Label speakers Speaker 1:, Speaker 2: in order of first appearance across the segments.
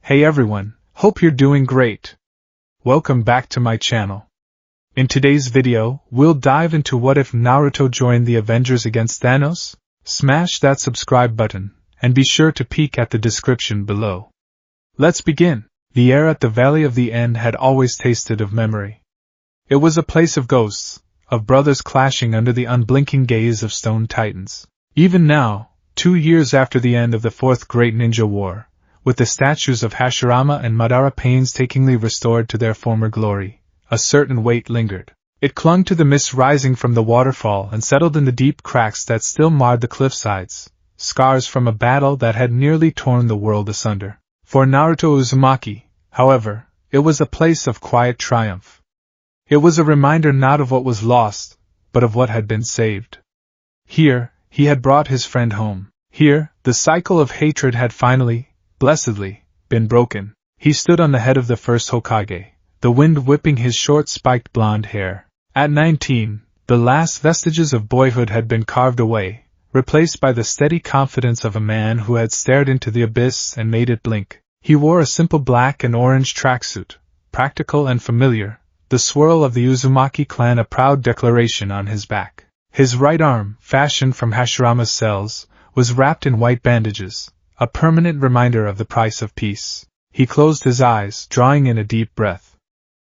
Speaker 1: Hey everyone, hope you're doing great. Welcome back to my channel. In today's video, we'll dive into what if Naruto joined the Avengers against Thanos? Smash that subscribe button, and be sure to peek at the description below. Let's begin. The air at the Valley of the End had always tasted of memory. It was a place of ghosts, of brothers clashing under the unblinking gaze of stone titans. Even now, 2 years after the end of the Fourth Great Ninja War, with the statues of Hashirama and Madara painstakingly restored to their former glory, a certain weight lingered. It clung to the mist rising from the waterfall and settled in the deep cracks that still marred the cliffsides, scars from a battle that had nearly torn the world asunder. For Naruto Uzumaki, however, it was a place of quiet triumph. It was a reminder not of what was lost, but of what had been saved. Here, he had brought his friend home. Here, the cycle of hatred had finally, blessedly, been broken. He stood on the head of the first Hokage, the wind whipping his short spiked blonde hair. At 19, the last vestiges of boyhood had been carved away, replaced by the steady confidence of a man who had stared into the abyss and made it blink. He wore a simple black and orange tracksuit, practical and familiar, the swirl of the Uzumaki clan a proud declaration on his back. His right arm, fashioned from Hashirama's cells, was wrapped in white bandages, a permanent reminder of the price of peace. He closed his eyes, drawing in a deep breath.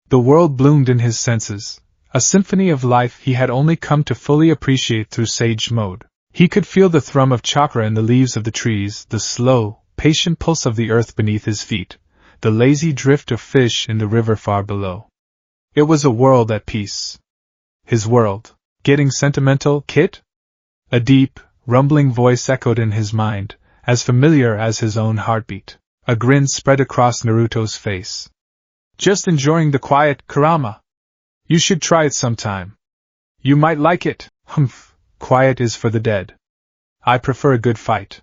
Speaker 1: The world bloomed in his senses, a symphony of life he had only come to fully appreciate through sage mode. He could feel the thrum of chakra in the leaves of the trees, the slow, patient pulse of the earth beneath his feet, the lazy drift of fish in the river far below. It was a world at peace. His world. Getting sentimental, kid? A deep, rumbling voice echoed in his mind, as familiar as his own heartbeat. A grin spread across Naruto's face. Just enjoying the quiet, Kurama. You should try it sometime. You might like it. Humph, quiet is for the dead. I prefer a good fight.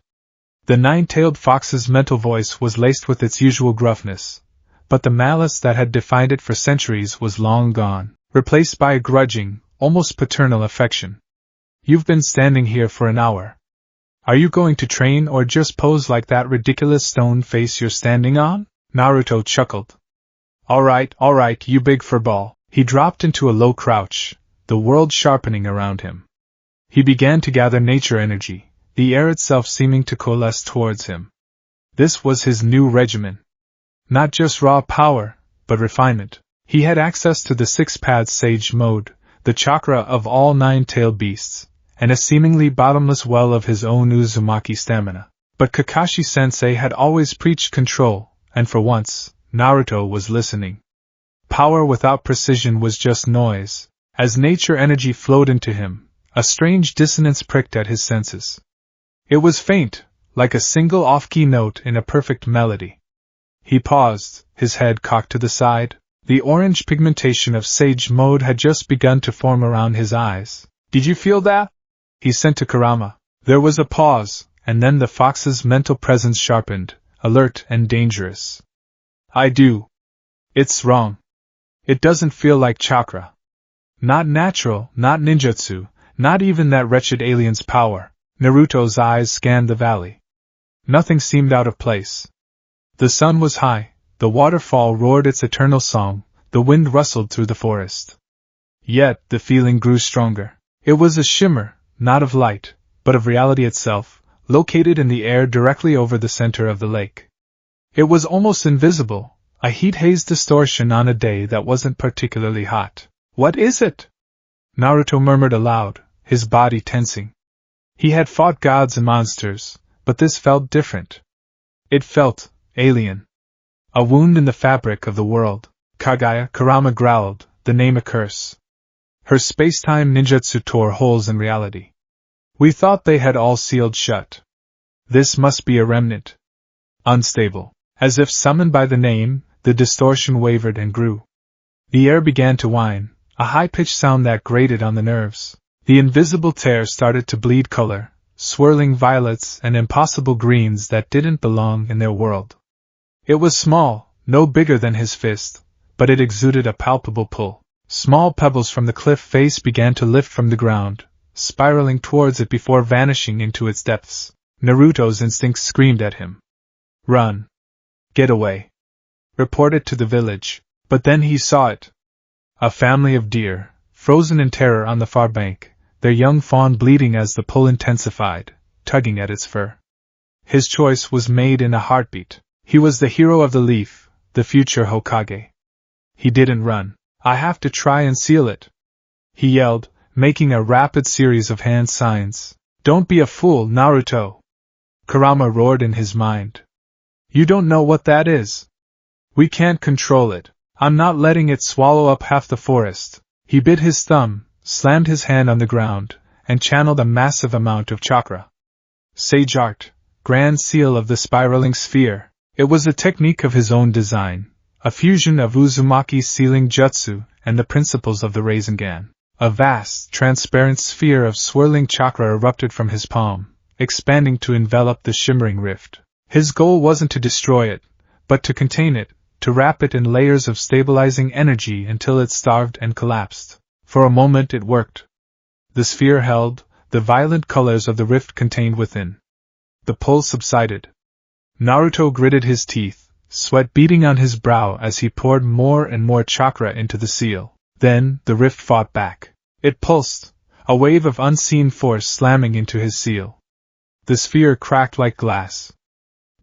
Speaker 1: The nine-tailed fox's mental voice was laced with its usual gruffness, but the malice that had defined it for centuries was long gone, replaced by a grudging, almost paternal affection. You've been standing here for an hour. Are you going to train or just pose like that ridiculous stone face you're standing on? Naruto chuckled. All right, you big furball. He dropped into a low crouch, the world sharpening around him. He began to gather nature energy, the air itself seeming to coalesce towards him. This was his new regimen. Not just raw power, but refinement. He had access to the six-path sage mode, the chakra of all nine-tailed beasts, and a seemingly bottomless well of his own Uzumaki stamina. But Kakashi-sensei had always preached control, and for once, Naruto was listening. Power without precision was just noise. As nature energy flowed into him, a strange dissonance pricked at his senses. It was faint, like a single off-key note in a perfect melody. He paused, his head cocked to the side. The orange pigmentation of sage mode had just begun to form around his eyes. Did you feel that? He sent to Kurama. There was a pause, and then the fox's mental presence sharpened, alert and dangerous. I do. It's wrong. It doesn't feel like chakra. Not natural, not ninjutsu, not even that wretched alien's power. Naruto's eyes scanned the valley. Nothing seemed out of place. The sun was high, the waterfall roared its eternal song, the wind rustled through the forest. Yet the feeling grew stronger. It was a shimmer, not of light, but of reality itself, located in the air directly over the center of the lake. It was almost invisible, a heat-haze distortion on a day that wasn't particularly hot. What is it? Naruto murmured aloud, his body tensing. He had fought gods and monsters, but this felt different. It felt alien. A wound in the fabric of the world. Kagaya, Kurama growled, the name a curse. Her space-time ninjutsu tore holes in reality. We thought they had all sealed shut. This must be a remnant. Unstable. As if summoned by the name, the distortion wavered and grew. The air began to whine, a high-pitched sound that grated on the nerves. The invisible tear started to bleed color, swirling violets and impossible greens that didn't belong in their world. It was small, no bigger than his fist, but it exuded a palpable pull. Small pebbles from the cliff face began to lift from the ground, spiraling towards it before vanishing into its depths. Naruto's instincts screamed at him. Run. Get away. Report it to the village. But then he saw it. A family of deer, frozen in terror on the far bank, their young fawn bleeding as the pull intensified, tugging at its fur. His choice was made in a heartbeat. He was the hero of the leaf, the future Hokage. He didn't run. I have to try and seal it, he yelled, making a rapid series of hand signs. Don't be a fool, Naruto, Kurama roared in his mind. You don't know what that is. We can't control it. I'm not letting it swallow up half the forest. He bit his thumb, slammed his hand on the ground, and channeled a massive amount of chakra. Sage art, grand seal of the spiraling sphere. It was a technique of his own design, a fusion of Uzumaki's sealing jutsu and the principles of the Rasengan. A vast, transparent sphere of swirling chakra erupted from his palm, expanding to envelop the shimmering rift. His goal wasn't to destroy it, but to contain it, to wrap it in layers of stabilizing energy until it starved and collapsed. For a moment it worked. The sphere held, the violent colors of the rift contained within. The pull subsided. Naruto gritted his teeth, sweat beading on his brow as he poured more and more chakra into the seal. Then, the rift fought back. It pulsed, a wave of unseen force slamming into his seal. The sphere cracked like glass.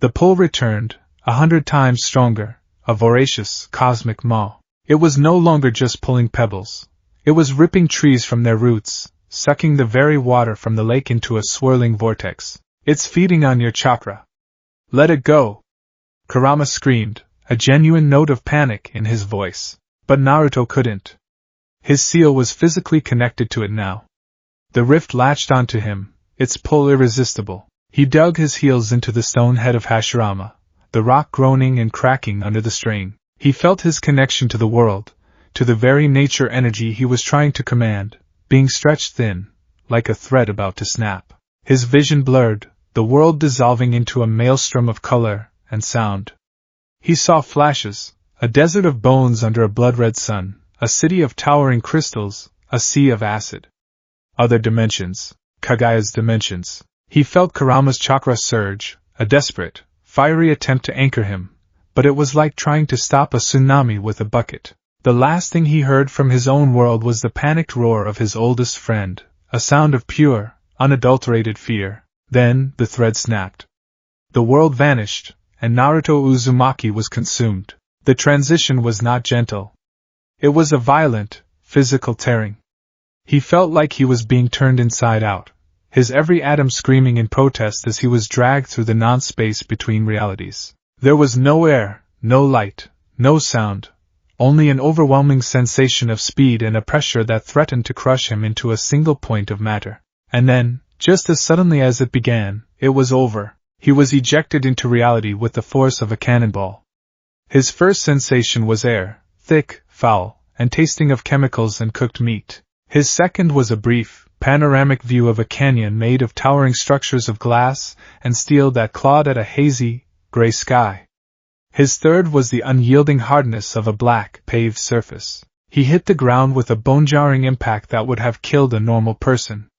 Speaker 1: The pull returned, 100 times stronger, a voracious, cosmic maw. It was no longer just pulling pebbles. It was ripping trees from their roots, sucking the very water from the lake into a swirling vortex. It's feeding on your chakra. Let it go! Kurama screamed, a genuine note of panic in his voice. But Naruto couldn't. His seal was physically connected to it now. The rift latched onto him, its pull irresistible. He dug his heels into the stone head of Hashirama, the rock groaning and cracking under the strain. He felt his connection to the world, to the very nature energy he was trying to command, being stretched thin, like a thread about to snap. His vision blurred, the world dissolving into a maelstrom of color and sound. He saw flashes, a desert of bones under a blood-red sun, a city of towering crystals, a sea of acid. Other dimensions, Kagaya's dimensions. He felt Kurama's chakra surge, a desperate, fiery attempt to anchor him, but it was like trying to stop a tsunami with a bucket. The last thing he heard from his own world was the panicked roar of his oldest friend, a sound of pure, unadulterated fear. Then, the thread snapped. The world vanished, and Naruto Uzumaki was consumed. The transition was not gentle. It was a violent, physical tearing. He felt like he was being turned inside out, his every atom screaming in protest as he was dragged through the non-space between realities. There was no air, no light, no sound, only an overwhelming sensation of speed and a pressure that threatened to crush him into a single point of matter. And then, just as suddenly as it began, it was over. He was ejected into reality with the force of a cannonball. His first sensation was air, thick, foul, and tasting of chemicals and cooked meat. His second was a brief, panoramic view of a canyon made of towering structures of glass and steel that clawed at a hazy, gray sky. His third was the unyielding hardness of a black, paved surface. He hit the ground with a bone-jarring impact that would have killed a normal person.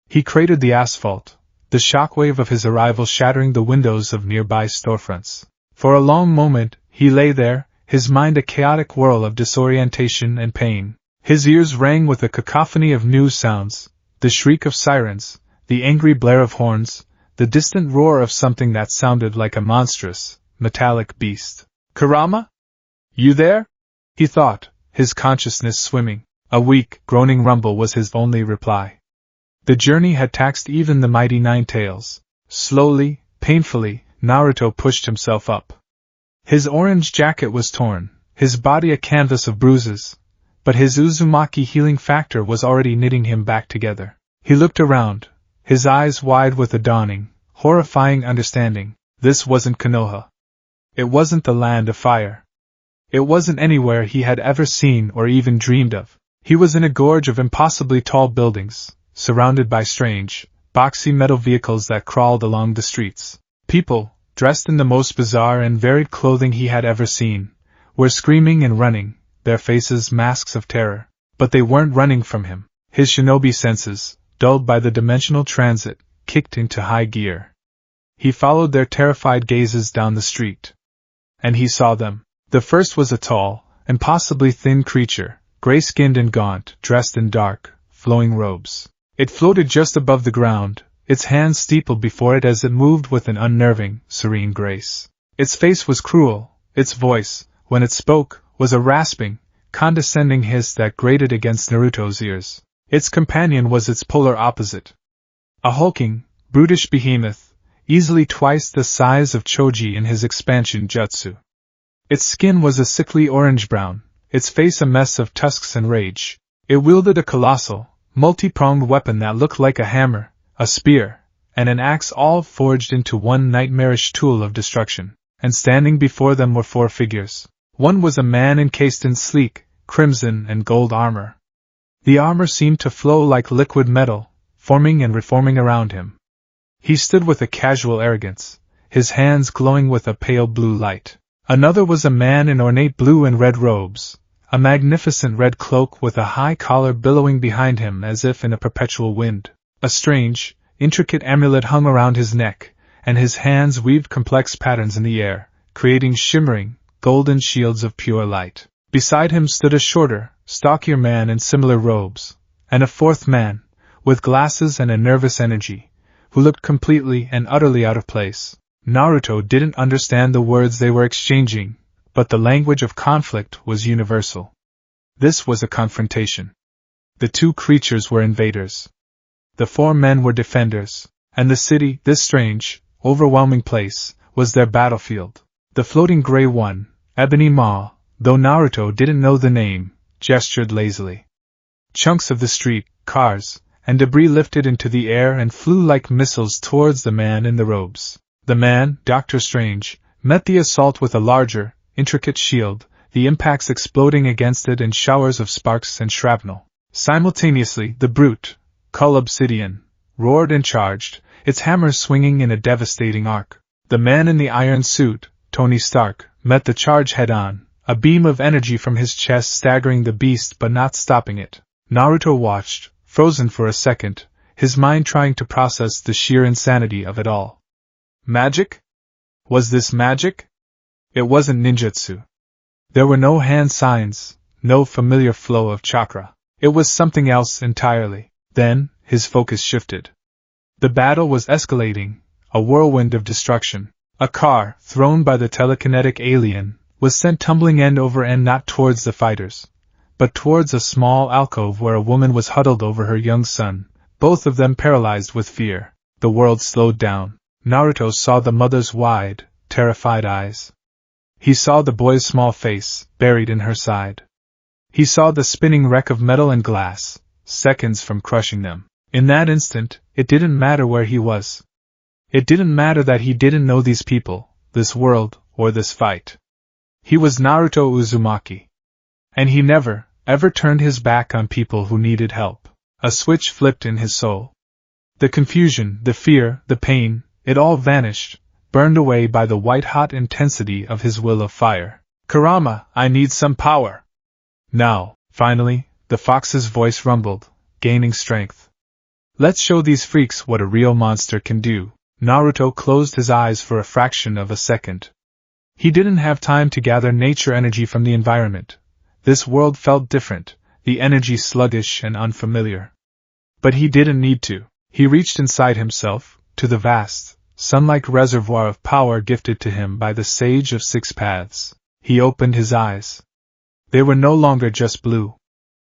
Speaker 1: He cratered the asphalt, the shockwave of his arrival shattering the windows of nearby storefronts. For a long moment, he lay there, his mind a chaotic whirl of disorientation and pain. His ears rang with a cacophony of new sounds, the shriek of sirens, the angry blare of horns, the distant roar of something that sounded like a monstrous, metallic beast. Kurama? You there? He thought, his consciousness swimming. A weak, groaning rumble was his only reply. The journey had taxed even the mighty Nine Tails. Slowly, painfully, Naruto pushed himself up. His orange jacket was torn, his body a canvas of bruises, but his Uzumaki healing factor was already knitting him back together. He looked around, his eyes wide with a dawning, horrifying understanding. This wasn't Konoha. It wasn't the land of fire. It wasn't anywhere he had ever seen or even dreamed of. He was in a gorge of impossibly tall buildings, surrounded by strange, boxy metal vehicles that crawled along the streets. People, dressed in the most bizarre and varied clothing he had ever seen, were screaming and running, their faces masks of terror. But they weren't running from him. His shinobi senses, dulled by the dimensional transit, kicked into high gear. He followed their terrified gazes down the street. and he saw them. The first was a tall, impossibly thin creature, gray-skinned and gaunt, dressed in dark, flowing robes. It floated just above the ground, its hands steepled before it as it moved with an unnerving, serene grace. Its face was cruel, its voice, when it spoke, was a rasping, condescending hiss that grated against Naruto's ears. Its companion was its polar opposite. A hulking, brutish behemoth, easily twice the size of Choji in his expansion jutsu. Its skin was a sickly orange-brown, its face a mess of tusks and rage. It wielded a colossal, multi-pronged weapon that looked like a hammer, a spear, and an axe all forged into one nightmarish tool of destruction. And standing before them were 4 figures. One was a man encased in sleek, crimson and gold armor. The armor seemed to flow like liquid metal, forming and reforming around him. He stood with a casual arrogance, his hands glowing with a pale blue light. Another was a man in ornate blue and red robes, a magnificent red cloak with a high collar billowing behind him as if in a perpetual wind. A strange, intricate amulet hung around his neck, and his hands weaved complex patterns in the air, creating shimmering, golden shields of pure light. Beside him stood a shorter, stockier man in similar robes, and a 4th man, with glasses and a nervous energy, who looked completely and utterly out of place. Naruto didn't understand the words they were exchanging, but the language of conflict was universal. This was a confrontation. The 2 creatures were invaders. The 4 men were defenders, and the city, this strange, overwhelming place, was their battlefield. The floating gray one, Ebony Maw, though Naruto didn't know the name, gestured lazily. Chunks of the street, cars, and debris lifted into the air and flew like missiles towards the man in the robes. The man, Dr. Strange, met the assault with a larger, intricate shield, the impacts exploding against it in showers of sparks and shrapnel. Simultaneously, the brute, Cull Obsidian, roared and charged, its hammer swinging in a devastating arc. The man in the iron suit, Tony Stark, met the charge head-on, a beam of energy from his chest staggering the beast but not stopping it. Naruto watched, frozen for a second, his mind trying to process the sheer insanity of it all. Magic? Was this magic? It wasn't ninjutsu. There were no hand signs, no familiar flow of chakra. It was something else entirely. Then, his focus shifted. The battle was escalating, a whirlwind of destruction. A car, thrown by the telekinetic alien, was sent tumbling end over end not towards the fighters, but towards a small alcove where a woman was huddled over her young son, both of them paralyzed with fear. The world slowed down. Naruto saw the mother's wide, terrified eyes. He saw the boy's small face, buried in her side. He saw the spinning wreck of metal and glass, seconds from crushing them. In that instant, it didn't matter where he was. It didn't matter that he didn't know these people, this world, or this fight. He was Naruto Uzumaki. And he never, ever turned his back on people who needed help. A switch flipped in his soul. The confusion, the fear, the pain, it all vanished, burned away by the white-hot intensity of his will of fire. Kurama, I need some power. Now, finally, the fox's voice rumbled, gaining strength. Let's show these freaks what a real monster can do. Naruto closed his eyes for a fraction of a second. He didn't have time to gather nature energy from the environment. This world felt different, the energy sluggish and unfamiliar. But he didn't need to. He reached inside himself, to the vast, sun-like reservoir of power gifted to him by the Sage of Six Paths. He opened his eyes. They were no longer just blue.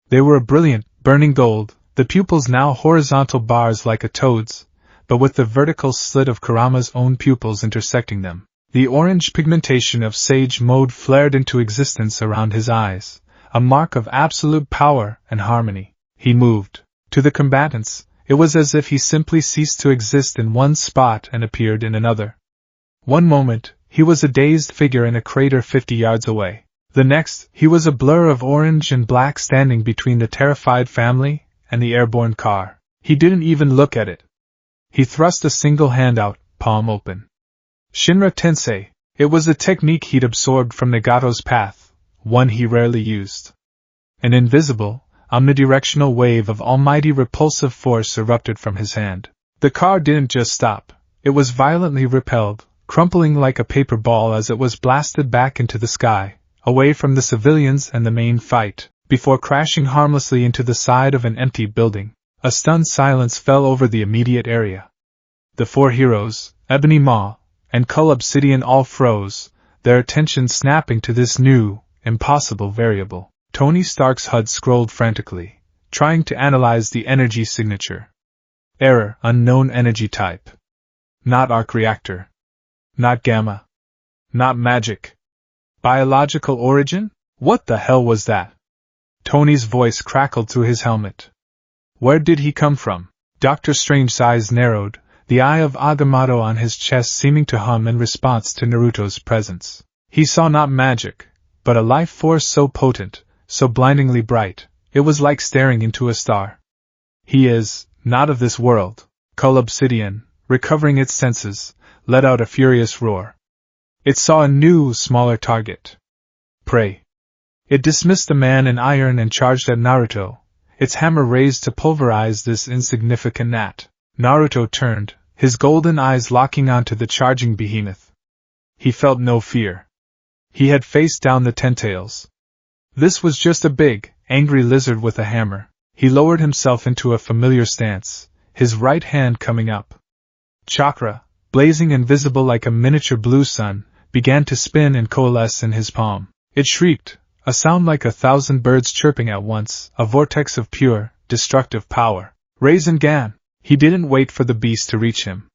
Speaker 1: They were a brilliant, burning gold, the pupils now horizontal bars like a toad's, but with the vertical slit of Kurama's own pupils intersecting them. The orange pigmentation of sage mode flared into existence around his eyes, a mark of absolute power and harmony. He moved. To the combatants, it was as if he simply ceased to exist in one spot and appeared in another. One moment, he was a dazed figure in a crater 50 yards away. The next, he was a blur of orange and black standing between the terrified family and the airborne car. He didn't even look at it. He thrust a single hand out, palm open. Shinra Tensei. It was a technique he'd absorbed from Nagato's path, one he rarely used. An invisible, omnidirectional wave of almighty repulsive force erupted from his hand. The car didn't just stop, it was violently repelled, crumpling like a paper ball as it was blasted back into the sky, away from the civilians and the main fight, before crashing harmlessly into the side of an empty building. A stunned silence fell over the immediate area. The four heroes, Ebony Maw, and Cull Obsidian all froze, their attention snapping to this new, impossible variable. Tony Stark's HUD scrolled frantically, trying to analyze the energy signature. Error, unknown energy type. Not arc reactor. Not gamma. Not magic. Biological origin? What the hell was that? Tony's voice crackled through his helmet. Where did he come from? Doctor Strange's eyes narrowed, the eye of Agamotto on his chest seeming to hum in response to Naruto's presence. He saw not magic, but a life force so potent, so blindingly bright, it was like staring into a star. He is not of this world. Cull Obsidian, recovering its senses, let out a furious roar. It saw a new, smaller target. Prey. It dismissed the man in iron and charged at Naruto, its hammer raised to pulverize this insignificant gnat. Naruto turned, his golden eyes locking onto the charging behemoth. He felt no fear. He had faced down the tentails. This was just a big, angry lizard with a hammer. He lowered himself into a familiar stance, his right hand coming up. Chakra, blazing and visible like a miniature blue sun, began to spin and coalesce in his palm. It shrieked, a sound like 1,000 birds chirping at once, a vortex of pure, destructive power. Rasengan! He didn't wait for the beast to reach him.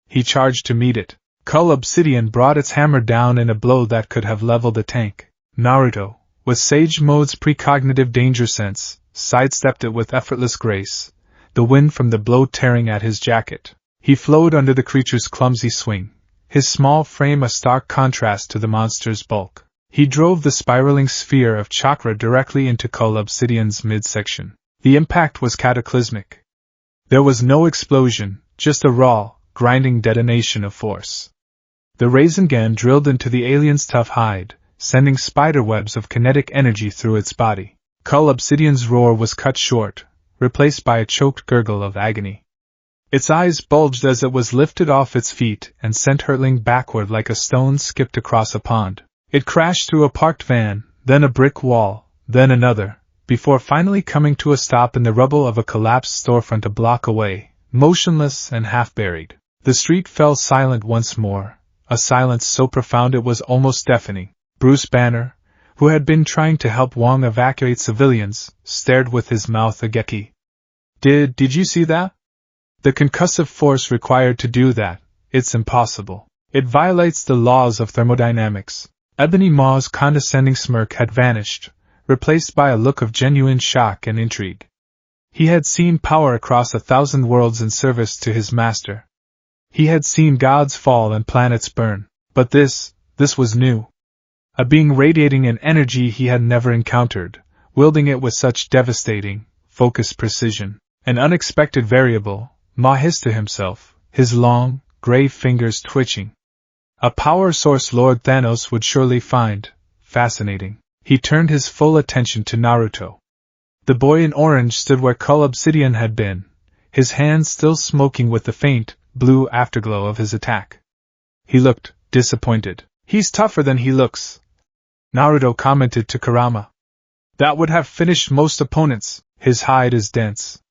Speaker 1: He charged to meet it. Cull Obsidian brought its hammer down in a blow that could have leveled a tank. Naruto, with Sage Mode's precognitive danger sense, sidestepped it with effortless grace, the wind from the blow tearing at his jacket. He flowed under the creature's clumsy swing, his small frame a stark contrast to the monster's bulk. He drove the spiraling sphere of chakra directly into Cull Obsidian's midsection. The impact was cataclysmic. There was no explosion, just a raw, grinding detonation of force. The Rasengan drilled into the alien's tough hide, sending spiderwebs of kinetic energy through its body. Cull Obsidian's roar was cut short, replaced by a choked gurgle of agony. Its eyes bulged as it was lifted off its feet and sent hurtling backward like a stone skipped across a pond. It crashed through a parked van, then a brick wall, then another, before finally coming to a stop in the rubble of a collapsed storefront a block away, motionless and half-buried. The street fell silent once more, a silence so profound it was almost deafening. Bruce Banner, who had been trying to help Wong evacuate civilians, stared with his mouth agape. Did you see that? The concussive force required to do that, it's impossible. It violates the laws of thermodynamics. Ebony Maw's condescending smirk had vanished, replaced by a look of genuine shock and intrigue. He had seen power across 1,000 worlds in service to his master. He had seen gods fall and planets burn, but this was new. A being radiating an energy he had never encountered, wielding it with such devastating, focused precision. An unexpected variable, Ma hissed to himself, his long, gray fingers twitching. A power source Lord Thanos would surely find fascinating. He turned his full attention to Naruto. The boy in orange stood where Cull Obsidian had been, his hands still smoking with the faint, blue afterglow of his attack. He looked disappointed. He's tougher than he looks, Naruto commented to Kurama. That would have finished most opponents. His hide is dense,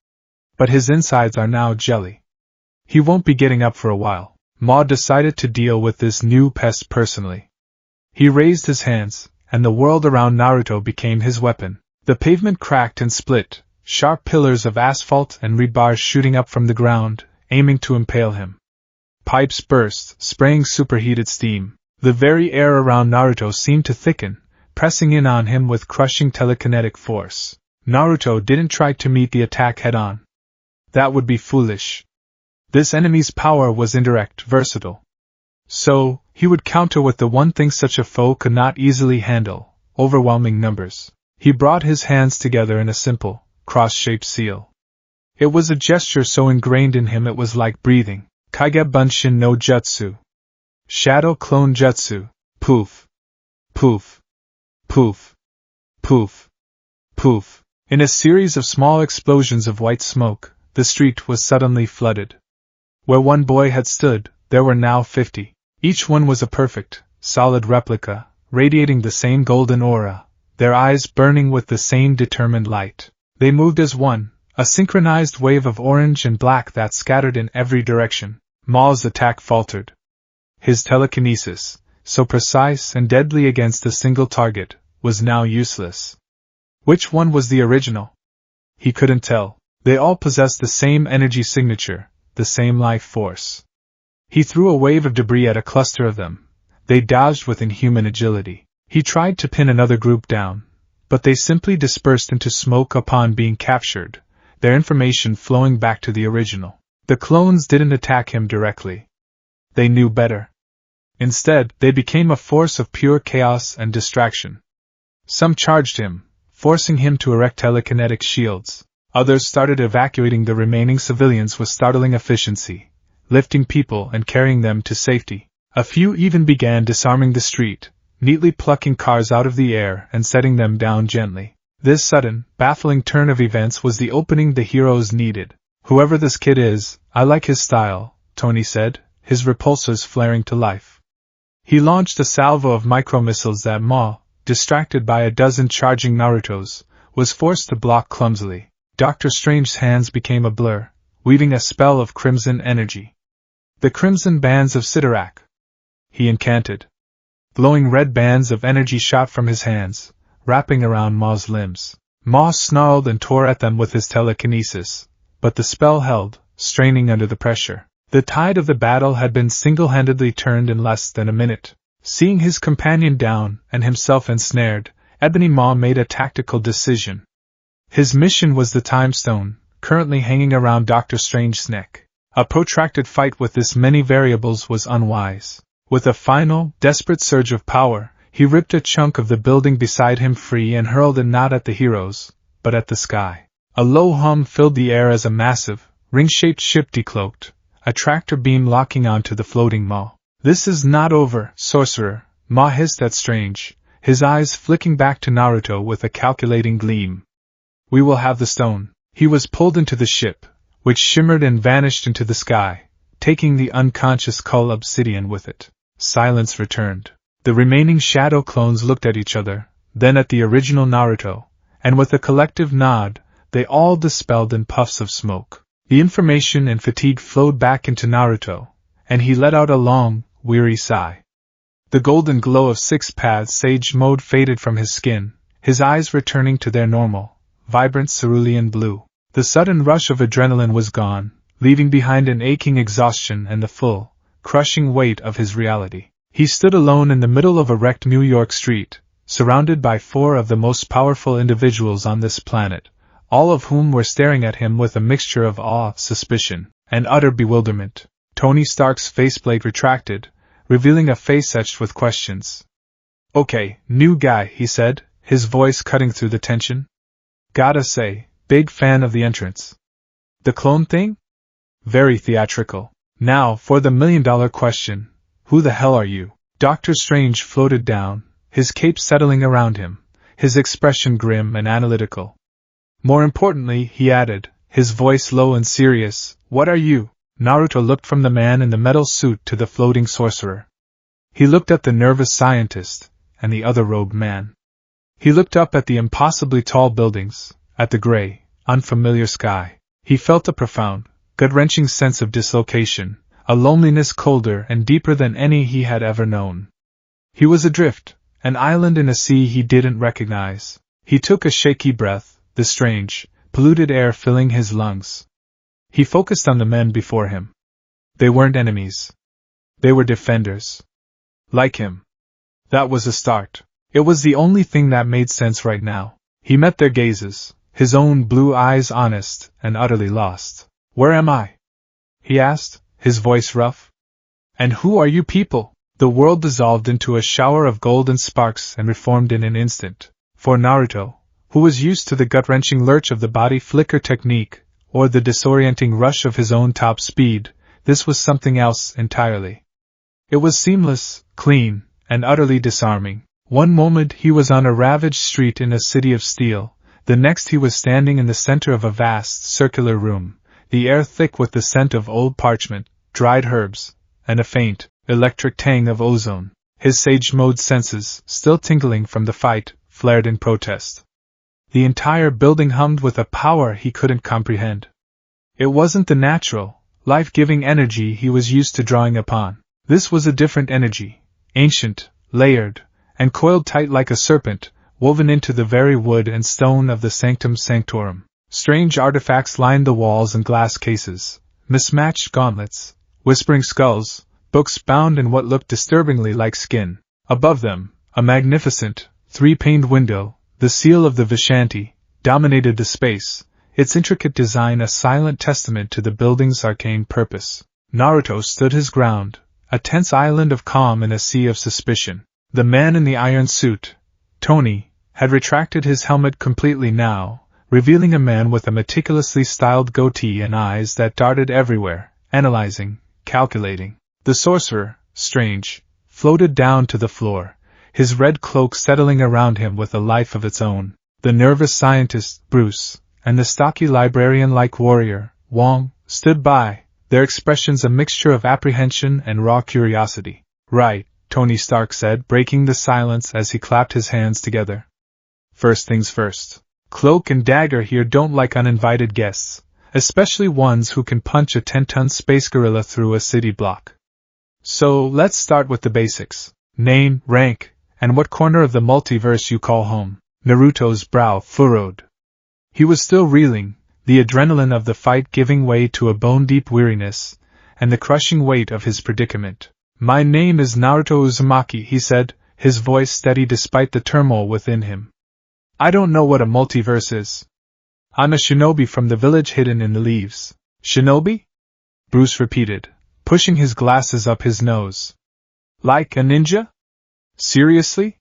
Speaker 1: but his insides are now jelly. He won't be getting up for a while. Ma decided to deal with this new pest personally. He raised his hands, and the world around Naruto became his weapon. The pavement cracked and split, sharp pillars of asphalt and rebars shooting up from the ground, aiming to impale him. Pipes burst, spraying superheated steam. The very air around Naruto seemed to thicken, pressing in on him with crushing telekinetic force. Naruto didn't try to meet the attack head-on. That would be foolish. This enemy's power was indirect, versatile. So, he would counter with the one thing such a foe could not easily handle, overwhelming numbers. He brought his hands together in a simple, cross-shaped seal. It was a gesture so ingrained in him it was like breathing. Kage Bunshin no Jutsu. Shadow Clone Jutsu. Poof. Poof. Poof. Poof. Poof. In a series of small explosions of white smoke, the street was suddenly flooded. Where one boy had stood, there were now 50. Each one was a perfect, solid replica, radiating the same golden aura, their eyes burning with the same determined light. They moved as one, a synchronized wave of orange and black that scattered in every direction. Ma's attack faltered. His telekinesis, so precise and deadly against a single target, was now useless. Which one was the original? He couldn't tell. They all possessed the same energy signature, the same life force. He threw a wave of debris at a cluster of them. They dodged with inhuman agility. He tried to pin another group down, but they simply dispersed into smoke upon being captured, their information flowing back to the original. The clones didn't attack him directly. They knew better. Instead, they became a force of pure chaos and distraction. Some charged him, forcing him to erect telekinetic shields. Others started evacuating the remaining civilians with startling efficiency, lifting people and carrying them to safety. A few even began disarming the street, neatly plucking cars out of the air and setting them down gently. This sudden, baffling turn of events was the opening the heroes needed. "Whoever this kid is, I like his style," Tony said, his repulsors flaring to life. He launched a salvo of micromissiles that Ma, distracted by a dozen charging Narutos, was forced to block clumsily. Doctor Strange's hands became a blur, weaving a spell of crimson energy. "The crimson bands of Sidorak," he incanted. Glowing red bands of energy shot from his hands, wrapping around Ma's limbs. Ma snarled and tore at them with his telekinesis, but the spell held, straining under the pressure. The tide of the battle had been single-handedly turned in less than a minute. Seeing his companion down and himself ensnared, Ebony Maw made a tactical decision. His mission was the Time Stone, currently hanging around Doctor Strange's neck. A protracted fight with this many variables was unwise. With a final, desperate surge of power, he ripped a chunk of the building beside him free and hurled it not at the heroes, but at the sky. A low hum filled the air as a massive, ring-shaped ship decloaked, a tractor beam locking onto the floating Maw. "This is not over, sorcerer," Ma hissed at Strange, his eyes flicking back to Naruto with a calculating gleam. "We will have the stone." He was pulled into the ship, which shimmered and vanished into the sky, taking the unconscious Kull Obsidian with it. Silence returned. The remaining shadow clones looked at each other, then at the original Naruto, and with a collective nod, they all dispelled in puffs of smoke. The information and fatigue flowed back into Naruto, and he let out a long, weary sigh. The golden glow of six-path sage mode faded from his skin, his eyes returning to their normal, vibrant cerulean blue. The sudden rush of adrenaline was gone, leaving behind an aching exhaustion and the full, crushing weight of his reality. He stood alone in the middle of a wrecked New York street, surrounded by four of the most powerful individuals on this planet, all of whom were staring at him with a mixture of awe, suspicion, and utter bewilderment. Tony Stark's faceplate retracted, revealing a face etched with questions. "Okay, new guy," he said, his voice cutting through the tension. "Gotta say, big fan of the entrance. The clone thing? Very theatrical. Now, for the million-dollar question. Who the hell are you?" Doctor Strange floated down, his cape settling around him, his expression grim and analytical. "More importantly," he added, his voice low and serious, "what are you?" Naruto looked from the man in the metal suit to the floating sorcerer. He looked at the nervous scientist, and the other robed man. He looked up at the impossibly tall buildings, at the gray, unfamiliar sky. He felt a profound, gut-wrenching sense of dislocation, a loneliness colder and deeper than any he had ever known. He was adrift, an island in a sea he didn't recognize. He took a shaky breath, the strange, polluted air filling his lungs. He focused on the men before him. They weren't enemies. They were defenders. Like him. That was a start. It was the only thing that made sense right now. He met their gazes, his own blue eyes honest and utterly lost. "Where am I?" he asked, his voice rough. "And who are you people?" The world dissolved into a shower of golden sparks and reformed in an instant. For Naruto, who was used to the gut-wrenching lurch of the body flicker technique, or the disorienting rush of his own top speed, this was something else entirely. It was seamless, clean, and utterly disarming. One moment he was on a ravaged street in a city of steel, the next he was standing in the center of a vast, circular room, the air thick with the scent of old parchment, dried herbs, and a faint, electric tang of ozone. His sage mode senses, still tingling from the fight, flared in protest. The entire building hummed with a power he couldn't comprehend. It wasn't the natural, life-giving energy he was used to drawing upon. This was a different energy, ancient, layered, and coiled tight like a serpent, woven into the very wood and stone of the sanctum sanctorum. Strange artifacts lined the walls and glass cases, mismatched gauntlets, whispering skulls, books bound in what looked disturbingly like skin. Above them, a magnificent, three-paned window, the seal of the Vishanti, dominated the space, its intricate design a silent testament to the building's arcane purpose. Naruto stood his ground, a tense island of calm in a sea of suspicion. The man in the iron suit, Tony, had retracted his helmet completely now, revealing a man with a meticulously styled goatee and eyes that darted everywhere, analyzing, calculating. The sorcerer, Strange, floated down to the floor, his red cloak settling around him with a life of its own. The nervous scientist, Bruce, and the stocky librarian-like warrior, Wong, stood by, their expressions a mixture of apprehension and raw curiosity. "Right," Tony Stark said, breaking the silence as he clapped his hands together. "First things first. Cloak and Dagger here don't like uninvited guests, especially ones who can punch a 10-ton space gorilla through a city block. So, let's start with the basics. Name, rank, and what corner of the multiverse you call home." Naruto's brow furrowed. He was still reeling, the adrenaline of the fight giving way to a bone-deep weariness, and the crushing weight of his predicament. "My name is Naruto Uzumaki," he said, his voice steady despite the turmoil within him. "I don't know what a multiverse is. I'm a shinobi from the village hidden in the leaves." "Shinobi?" Bruce repeated, pushing his glasses up his nose. "Like a ninja? Seriously?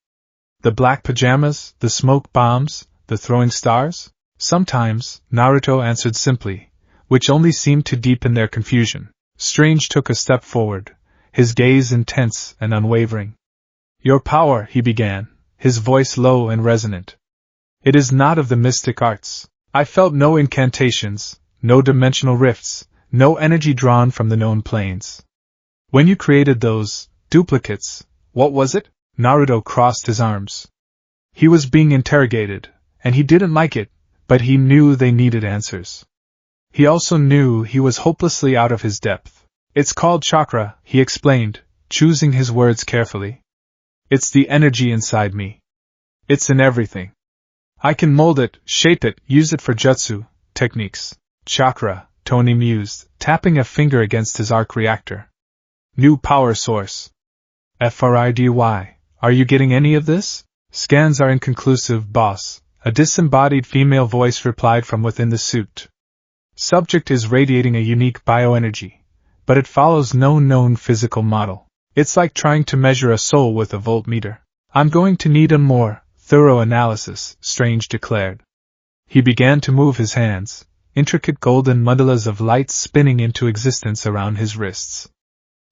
Speaker 1: The black pajamas, the smoke bombs, the throwing stars?" "Sometimes," Naruto answered simply, which only seemed to deepen their confusion. Strange took a step forward, his gaze intense and unwavering. "Your power," he began, his voice low and resonant. "It is not of the mystic arts. I felt no incantations, no dimensional rifts, no energy drawn from the known planes. When you created those duplicates, what was it?" Naruto crossed his arms. He was being interrogated, and he didn't like it, but he knew they needed answers. He also knew he was hopelessly out of his depth. "It's called chakra," he explained, choosing his words carefully. "It's the energy inside me. It's in everything. I can mold it, shape it, use it for jutsu techniques." "Chakra," Tony mused, tapping a finger against his arc reactor. "New power source. FRIDY. Are you getting any of this?" "Scans are inconclusive, boss," a disembodied female voice replied from within the suit. "Subject is radiating a unique bioenergy, but it follows no known physical model. It's like trying to measure a soul with a voltmeter." "I'm going to need a more thorough analysis," Strange declared. He began to move his hands, intricate golden mandalas of light spinning into existence around his wrists.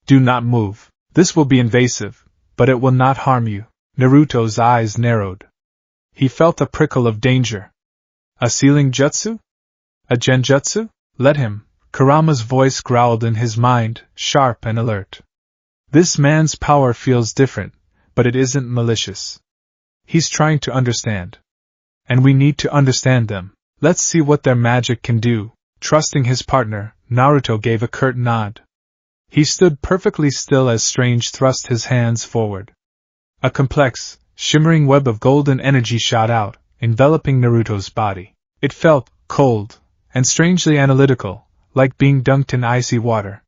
Speaker 1: "Do not move. This will be invasive, but it will not harm you." Naruto's eyes narrowed. He felt a prickle of danger. "A sealing jutsu? A genjutsu? Let him," Kurama's voice growled in his mind, sharp and alert. "This man's power feels different, but it isn't malicious. He's trying to understand. And we need to understand them. Let's see what their magic can do." Trusting his partner, Naruto gave a curt nod. He stood perfectly still as Strange thrust his hands forward. A complex, shimmering web of golden energy shot out, enveloping Naruto's body. It felt cold and strangely analytical, like being dunked in icy water.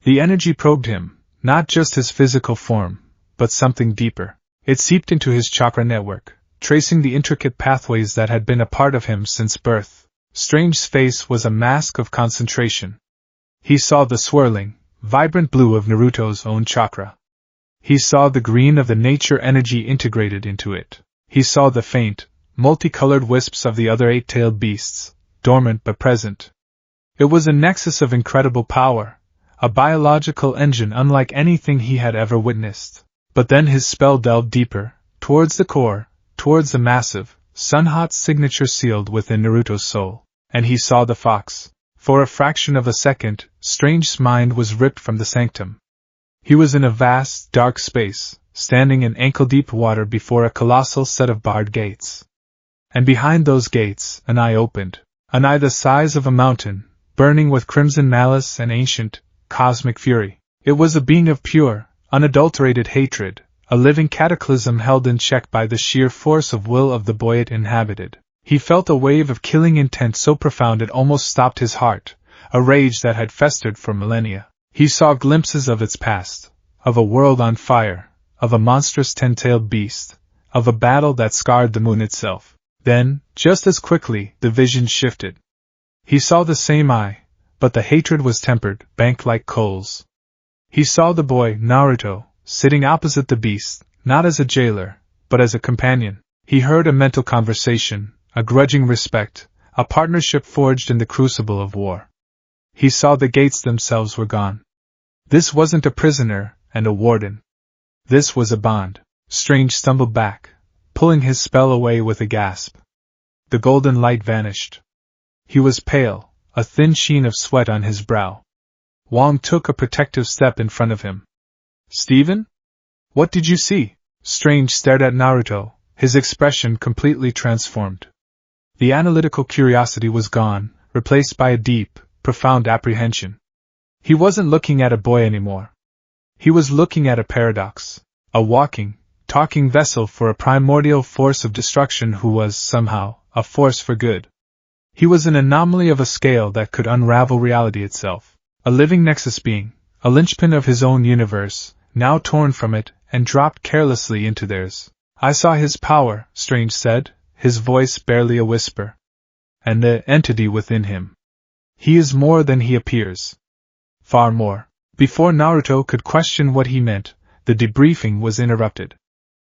Speaker 1: The energy probed him, not just his physical form, but something deeper. It seeped into his chakra network, tracing the intricate pathways that had been a part of him since birth. Strange's face was a mask of concentration. He saw the swirling, vibrant blue of Naruto's own chakra. He saw the green of the nature energy integrated into it. He saw the faint, multicolored wisps of the other eight-tailed beasts, dormant but present. It was a nexus of incredible power, a biological engine unlike anything he had ever witnessed. But then his spell delved deeper, towards the core, towards the massive, sun-hot signature sealed within Naruto's soul. And he saw the fox. For a fraction of a second, Strange's mind was ripped from the sanctum. He was in a vast, dark space, standing in ankle-deep water before a colossal set of barred gates. And behind those gates, an eye opened, an eye the size of a mountain, burning with crimson malice and ancient, cosmic fury. It was a being of pure, unadulterated hatred, a living cataclysm held in check by the sheer force of will of the boy it inhabited. He felt a wave of killing intent so profound it almost stopped his heart, a rage that had festered for millennia. He saw glimpses of its past, of a world on fire, of a monstrous ten-tailed beast, of a battle that scarred the moon itself. Then, just as quickly, the vision shifted. He saw the same eye, but the hatred was tempered, banked like coals. He saw the boy, Naruto, sitting opposite the beast, not as a jailer, but as a companion. He heard a mental conversation, a grudging respect, a partnership forged in the crucible of war. He saw the gates themselves were gone. This wasn't a prisoner and a warden. This was a bond. Strange stumbled back, pulling his spell away with a gasp. The golden light vanished. He was pale, a thin sheen of sweat on his brow. Wong took a protective step in front of him. "Stephen? What did you see?" Strange stared at Naruto, his expression completely transformed. The analytical curiosity was gone, replaced by a deep, profound apprehension. He wasn't looking at a boy anymore. He was looking at a paradox, a walking, talking vessel for a primordial force of destruction who was, somehow, a force for good. He was an anomaly of a scale that could unravel reality itself, a living nexus being, a linchpin of his own universe, now torn from it and dropped carelessly into theirs. "I saw his power," Strange said, his voice barely a whisper. "And the entity within him. He is more than he appears. Far more." Before Naruto could question what he meant, the debriefing was interrupted.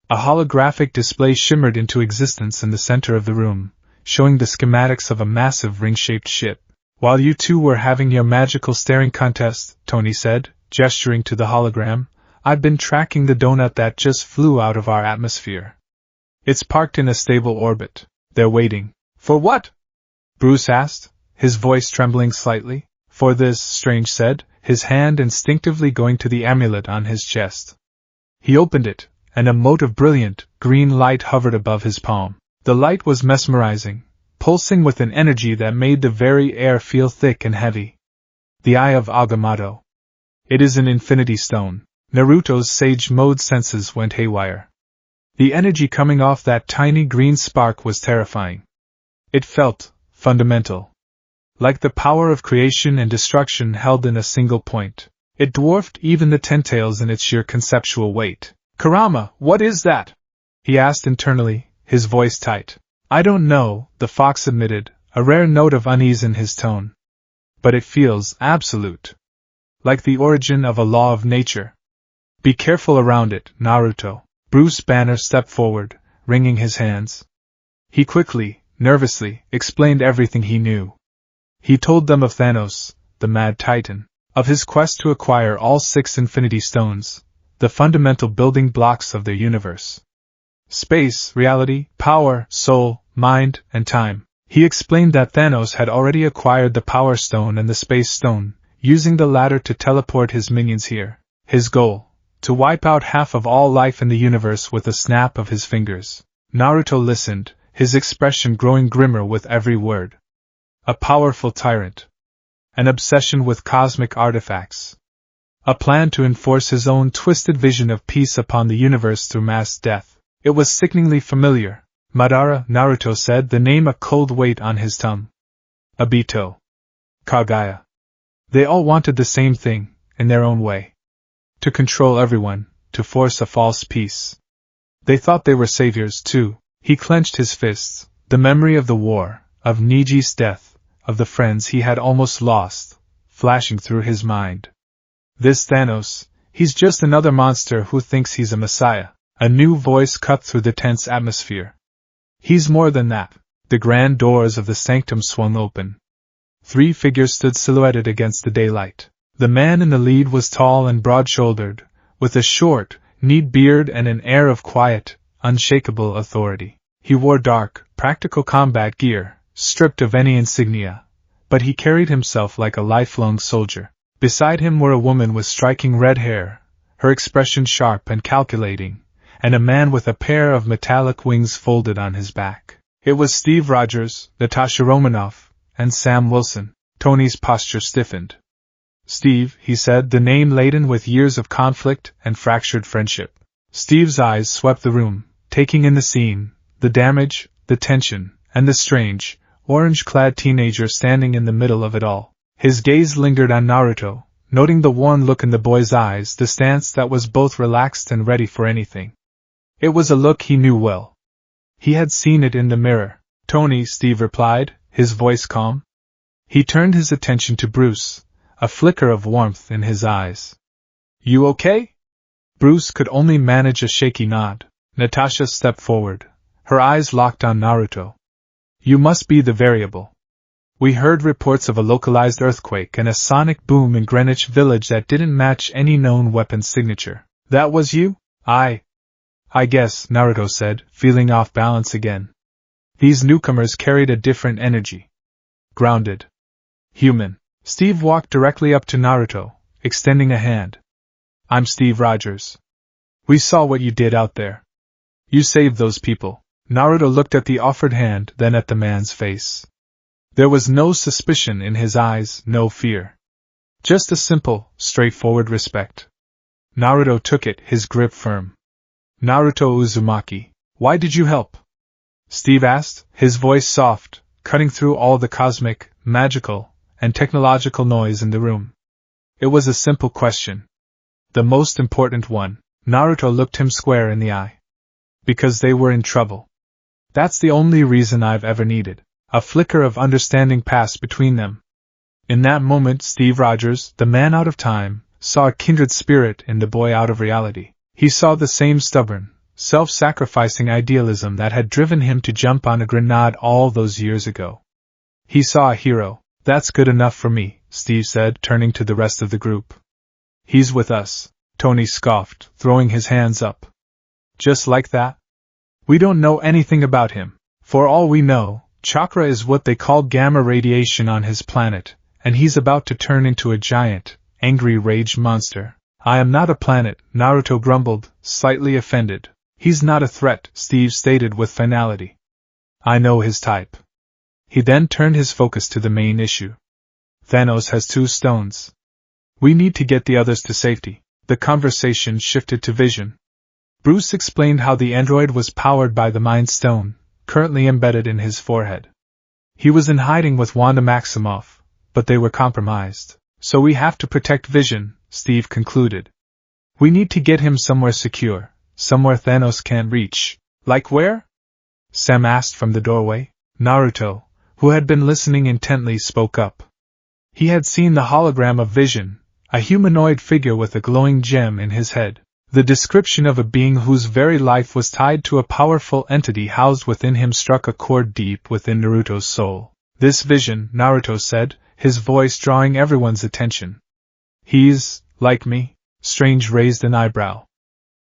Speaker 1: A holographic display shimmered into existence in the center of the room, showing the schematics of a massive ring-shaped ship. "While you two were having your magical staring contest," Tony said, gesturing to the hologram, "I've been tracking the donut that just flew out of our atmosphere. It's parked in a stable orbit. They're waiting." "For what?" Bruce asked, his voice trembling slightly. "For this," Strange said, his hand instinctively going to the amulet on his chest. He opened it, and a mote of brilliant, green light hovered above his palm. The light was mesmerizing, pulsing with an energy that made the very air feel thick and heavy. The Eye of Agamotto. It is an infinity stone. Naruto's sage mode senses went haywire. The energy coming off that tiny green spark was terrifying. It felt fundamental. Like the power of creation and destruction held in a single point. It dwarfed even the tentails in its sheer conceptual weight. "Kurama, what is that?" he asked internally, his voice tight. "I don't know," the fox admitted, a rare note of unease in his tone. "But it feels absolute. Like the origin of a law of nature." "Be careful around it, Naruto." Bruce Banner stepped forward, wringing his hands. He quickly, nervously, explained everything he knew. He told them of Thanos, the Mad Titan, of his quest to acquire all 6 Infinity Stones, the fundamental building blocks of their universe. Space, reality, power, soul, mind, and time. He explained that Thanos had already acquired the Power Stone and the Space Stone, using the latter to teleport his minions here. His goal: to wipe out half of all life in the universe with a snap of his fingers. Naruto listened, his expression growing grimmer with every word. A powerful tyrant. An obsession with cosmic artifacts. A plan to enforce his own twisted vision of peace upon the universe through mass death. It was sickeningly familiar. Madara, Naruto said, the name a cold weight on his tongue. Obito. Kagaya. They all wanted the same thing, in their own way. To control everyone, to force a false peace. They thought they were saviors, too. He clenched his fists, the memory of the war, of Niji's death, of the friends he had almost lost, flashing through his mind. This Thanos, he's just another monster who thinks he's a messiah. A new voice cut through the tense atmosphere. He's more than that. The grand doors of the sanctum swung open. 3 figures stood silhouetted against the daylight. The man in the lead was tall and broad-shouldered, with a short, neat beard and an air of quiet, unshakable authority. He wore dark, practical combat gear, stripped of any insignia, but he carried himself like a lifelong soldier. Beside him were a woman with striking red hair, her expression sharp and calculating, and a man with a pair of metallic wings folded on his back. It was Steve Rogers, Natasha Romanoff, and Sam Wilson. Tony's posture stiffened. Steve, he said, the name laden with years of conflict and fractured friendship. Steve's eyes swept the room, taking in the scene, the damage, the tension, and the strange, orange-clad teenager standing in the middle of it all. His gaze lingered on Naruto, noting the worn look in the boy's eyes, the stance that was both relaxed and ready for anything. It was a look he knew well. He had seen it in the mirror. Tony, Steve replied, his voice calm. He turned his attention to Bruce, a flicker of warmth in his eyes. You okay? Bruce could only manage a shaky nod. Natasha stepped forward, her eyes locked on Naruto. You must be the variable. We heard reports of a localized earthquake and a sonic boom in Greenwich Village that didn't match any known weapon's signature. That was you? I guess, Naruto said, feeling off balance again. These newcomers carried a different energy. Grounded. Human. Steve walked directly up to Naruto, extending a hand. I'm Steve Rogers. We saw what you did out there. You saved those people. Naruto looked at the offered hand, then at the man's face. There was no suspicion in his eyes, no fear. Just a simple, straightforward respect. Naruto took it, his grip firm. Naruto Uzumaki, why did you help? Steve asked, his voice soft, cutting through all the cosmic, magical, and technological noise in the room. It was a simple question. The most important one. Naruto looked him square in the eye. Because they were in trouble. That's the only reason I've ever needed. A flicker of understanding passed between them. In that moment, Steve Rogers, the man out of time, saw a kindred spirit in the boy out of reality. He saw the same stubborn, self-sacrificing idealism that had driven him to jump on a grenade all those years ago. He saw a hero. That's good enough for me, Steve said, turning to the rest of the group. He's with us, Tony scoffed, throwing his hands up. Just like that? We don't know anything about him. For all we know, chakra is what they call gamma radiation on his planet, and he's about to turn into a giant, angry rage monster. I am not a planet, Naruto grumbled, slightly offended. He's not a threat, Steve stated with finality. I know his type. He then turned his focus to the main issue. Thanos has 2 stones. We need to get the others to safety. The conversation shifted to Vision. Bruce explained how the android was powered by the Mind Stone, currently embedded in his forehead. He was in hiding with Wanda Maximoff, but they were compromised. So we have to protect Vision, Steve concluded. We need to get him somewhere secure, somewhere Thanos can't reach. Like where? Sam asked from the doorway. Naruto, who had been listening intently, spoke up. He had seen the hologram of Vision, a humanoid figure with a glowing gem in his head. The description of a being whose very life was tied to a powerful entity housed within him struck a chord deep within Naruto's soul. This Vision, Naruto said, his voice drawing everyone's attention. He's, like me. Strange raised an eyebrow.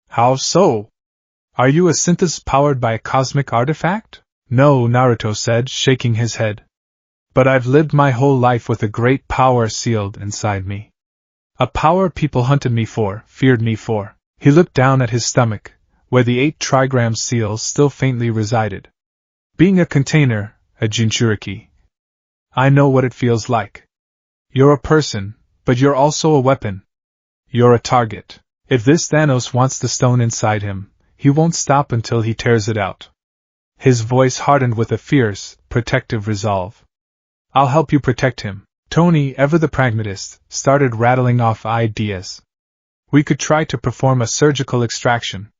Speaker 1: How so? Are you a synthesis powered by a cosmic artifact? No, Naruto said, shaking his head. But I've lived my whole life with a great power sealed inside me. A power people hunted me for, feared me for. He looked down at his stomach, where the 8 trigram seals still faintly resided. Being a container, a Jinchuriki. I know what it feels like. You're a person, but you're also a weapon. You're a target. If this Thanos wants the stone inside him, he won't stop until he tears it out. His voice hardened with a fierce, protective resolve. I'll help you protect him. Tony, ever the pragmatist, started rattling off ideas. We could try to perform a surgical extraction.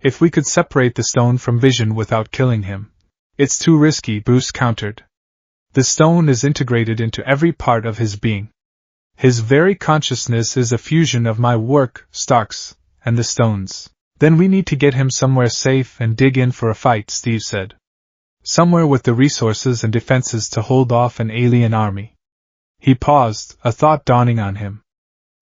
Speaker 1: If we could separate the stone from Vision without killing him. It's too risky, Bruce countered. The stone is integrated into every part of his being. His very consciousness is a fusion of my work, Stark's, and the stone's. Then we need to get him somewhere safe and dig in for a fight, Steve said. Somewhere with the resources and defenses to hold off an alien army. He paused, a thought dawning on him.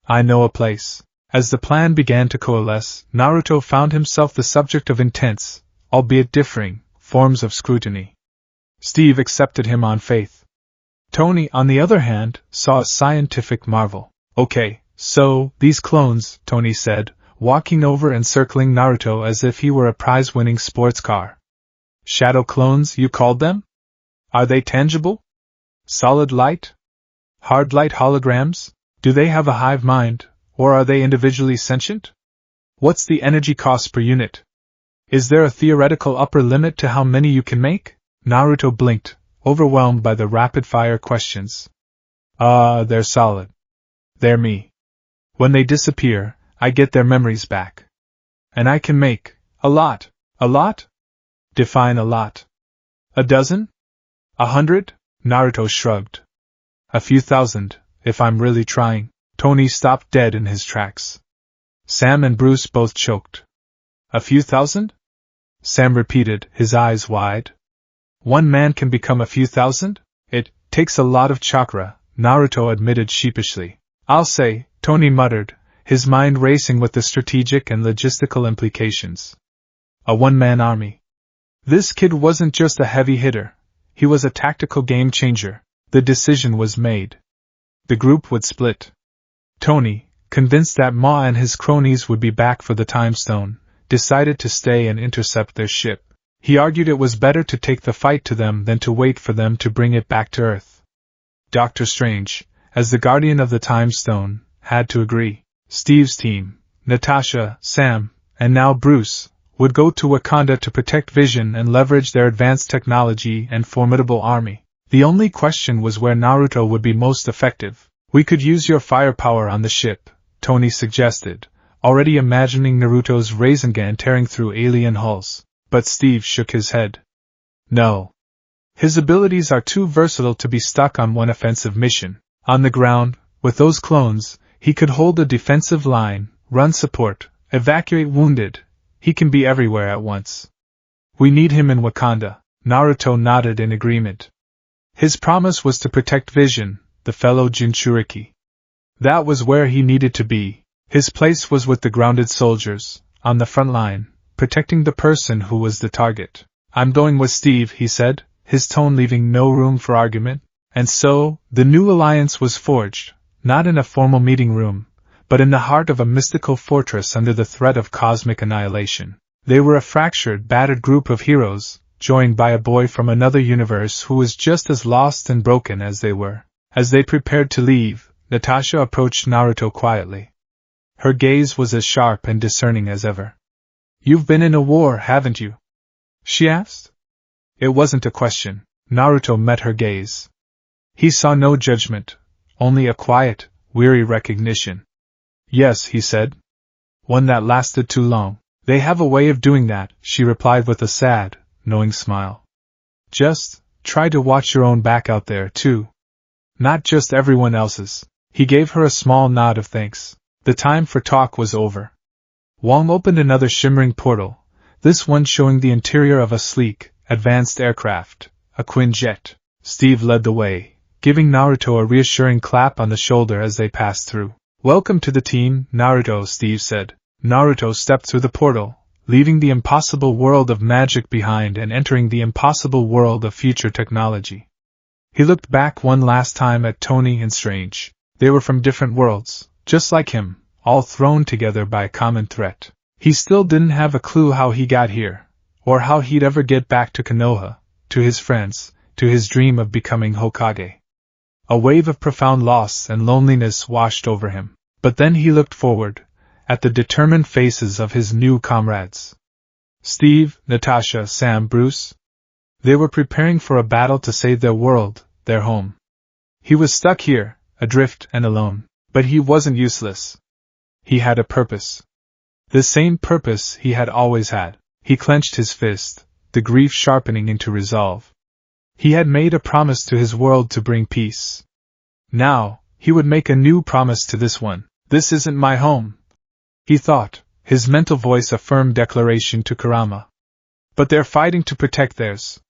Speaker 1: I know a place. As the plan began to coalesce, Naruto found himself the subject of intense, albeit differing, forms of scrutiny. Steve accepted him on faith. Tony, on the other hand, saw a scientific marvel. Okay, so, these clones, Tony said, walking over and circling Naruto as if he were a prize-winning sports car. Shadow clones, you called them? Are they tangible? Solid light? Hard light holograms? Do they have a hive mind, or are they individually sentient? What's the energy cost per unit? Is there a theoretical upper limit to how many you can make? Naruto blinked, overwhelmed by the rapid-fire questions. They're solid. They're me. When they disappear, I get their memories back. And I can make a lot. A lot? Define a lot. A dozen? 100? Naruto shrugged. A few thousand, if I'm really trying. Tony stopped dead in his tracks. Sam and Bruce both choked. A few thousand? Sam repeated, his eyes wide. One man can become a few thousand? It takes a lot of chakra, Naruto admitted sheepishly. I'll say, Tony muttered, his mind racing with the strategic and logistical implications. A one-man army. This kid wasn't just a heavy hitter, he was a tactical game changer. The decision was made. The group would split. Tony, convinced that Ma and his cronies would be back for the Time Stone, decided to stay and intercept their ship. He argued it was better to take the fight to them than to wait for them to bring it back to Earth. Doctor Strange, as the guardian of the Time Stone, had to agree. Steve's team, Natasha, Sam, and now Bruce, would go to Wakanda to protect Vision and leverage their advanced technology and formidable army. The only question was where Naruto would be most effective. We could use your firepower on the ship, Tony suggested, already imagining Naruto's Rasengan tearing through alien hulls. But Steve shook his head. No. His abilities are too versatile to be stuck on one offensive mission. On the ground, with those clones, he could hold a defensive line, run support, evacuate wounded. He can be everywhere at once. We need him in Wakanda. Naruto nodded in agreement. His promise was to protect Vision, the fellow Jinchuriki. That was where he needed to be. His place was with the grounded soldiers, on the front line, protecting the person who was the target. I'm going with Steve, he said, his tone leaving no room for argument. And so, the new alliance was forged, not in a formal meeting room, but in the heart of a mystical fortress under the threat of cosmic annihilation. They were a fractured, battered group of heroes, joined by a boy from another universe who was just as lost and broken as they were. As they prepared to leave, Natasha approached Naruto quietly. Her gaze was as sharp and discerning as ever. You've been in a war, haven't you? She asked. It wasn't a question. Naruto met her gaze. He saw no judgment, only a quiet, weary recognition. Yes, he said. One that lasted too long. They have a way of doing that, she replied with a sad, knowing smile. Just try to watch your own back out there, too. Not just everyone else's. He gave her a small nod of thanks. The time for talk was over. Wong opened another shimmering portal, this one showing the interior of a sleek, advanced aircraft, a Quinjet. Steve led the way, giving Naruto a reassuring clap on the shoulder as they passed through. Welcome to the team, Naruto, Steve said. Naruto stepped through the portal, leaving the impossible world of magic behind and entering the impossible world of future technology. He looked back one last time at Tony and Strange. They were from different worlds, just like him, all thrown together by a common threat. He still didn't have a clue how he got here, or how he'd ever get back to Konoha, to his friends, to his dream of becoming Hokage. A wave of profound loss and loneliness washed over him. But then he looked forward, at the determined faces of his new comrades. Steve, Natasha, Sam, Bruce. They were preparing for a battle to save their world, their home. He was stuck here, adrift and alone, but he wasn't useless. He had a purpose. The same purpose he had always had. He clenched his fist, the grief sharpening into resolve. He had made a promise to his world to bring peace. Now, he would make a new promise to this one. This isn't my home, he thought, his mental voice a firm declaration to Kurama. But they're fighting to protect theirs.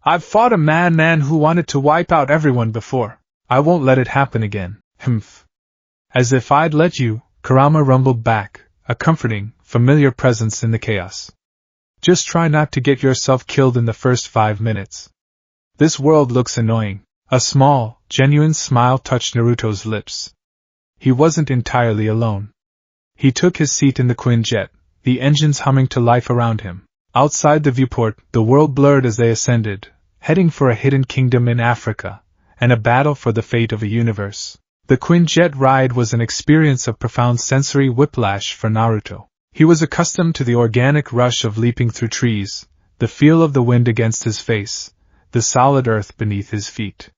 Speaker 1: I've fought a madman who wanted to wipe out everyone before. I won't let it happen again. Humph. As if I'd let you, Kurama rumbled back, a comforting, familiar presence in the chaos. Just try not to get yourself killed in the first 5 minutes. This world looks annoying. A small, genuine smile touched Naruto's lips. He wasn't entirely alone. He took his seat in the Quinjet, the engines humming to life around him. Outside the viewport, the world blurred as they ascended, heading for a hidden kingdom in Africa, and a battle for the fate of a universe. The Quinjet ride was an experience of profound sensory whiplash for Naruto. He was accustomed to the organic rush of leaping through trees, the feel of the wind against his face, the solid earth beneath his feet.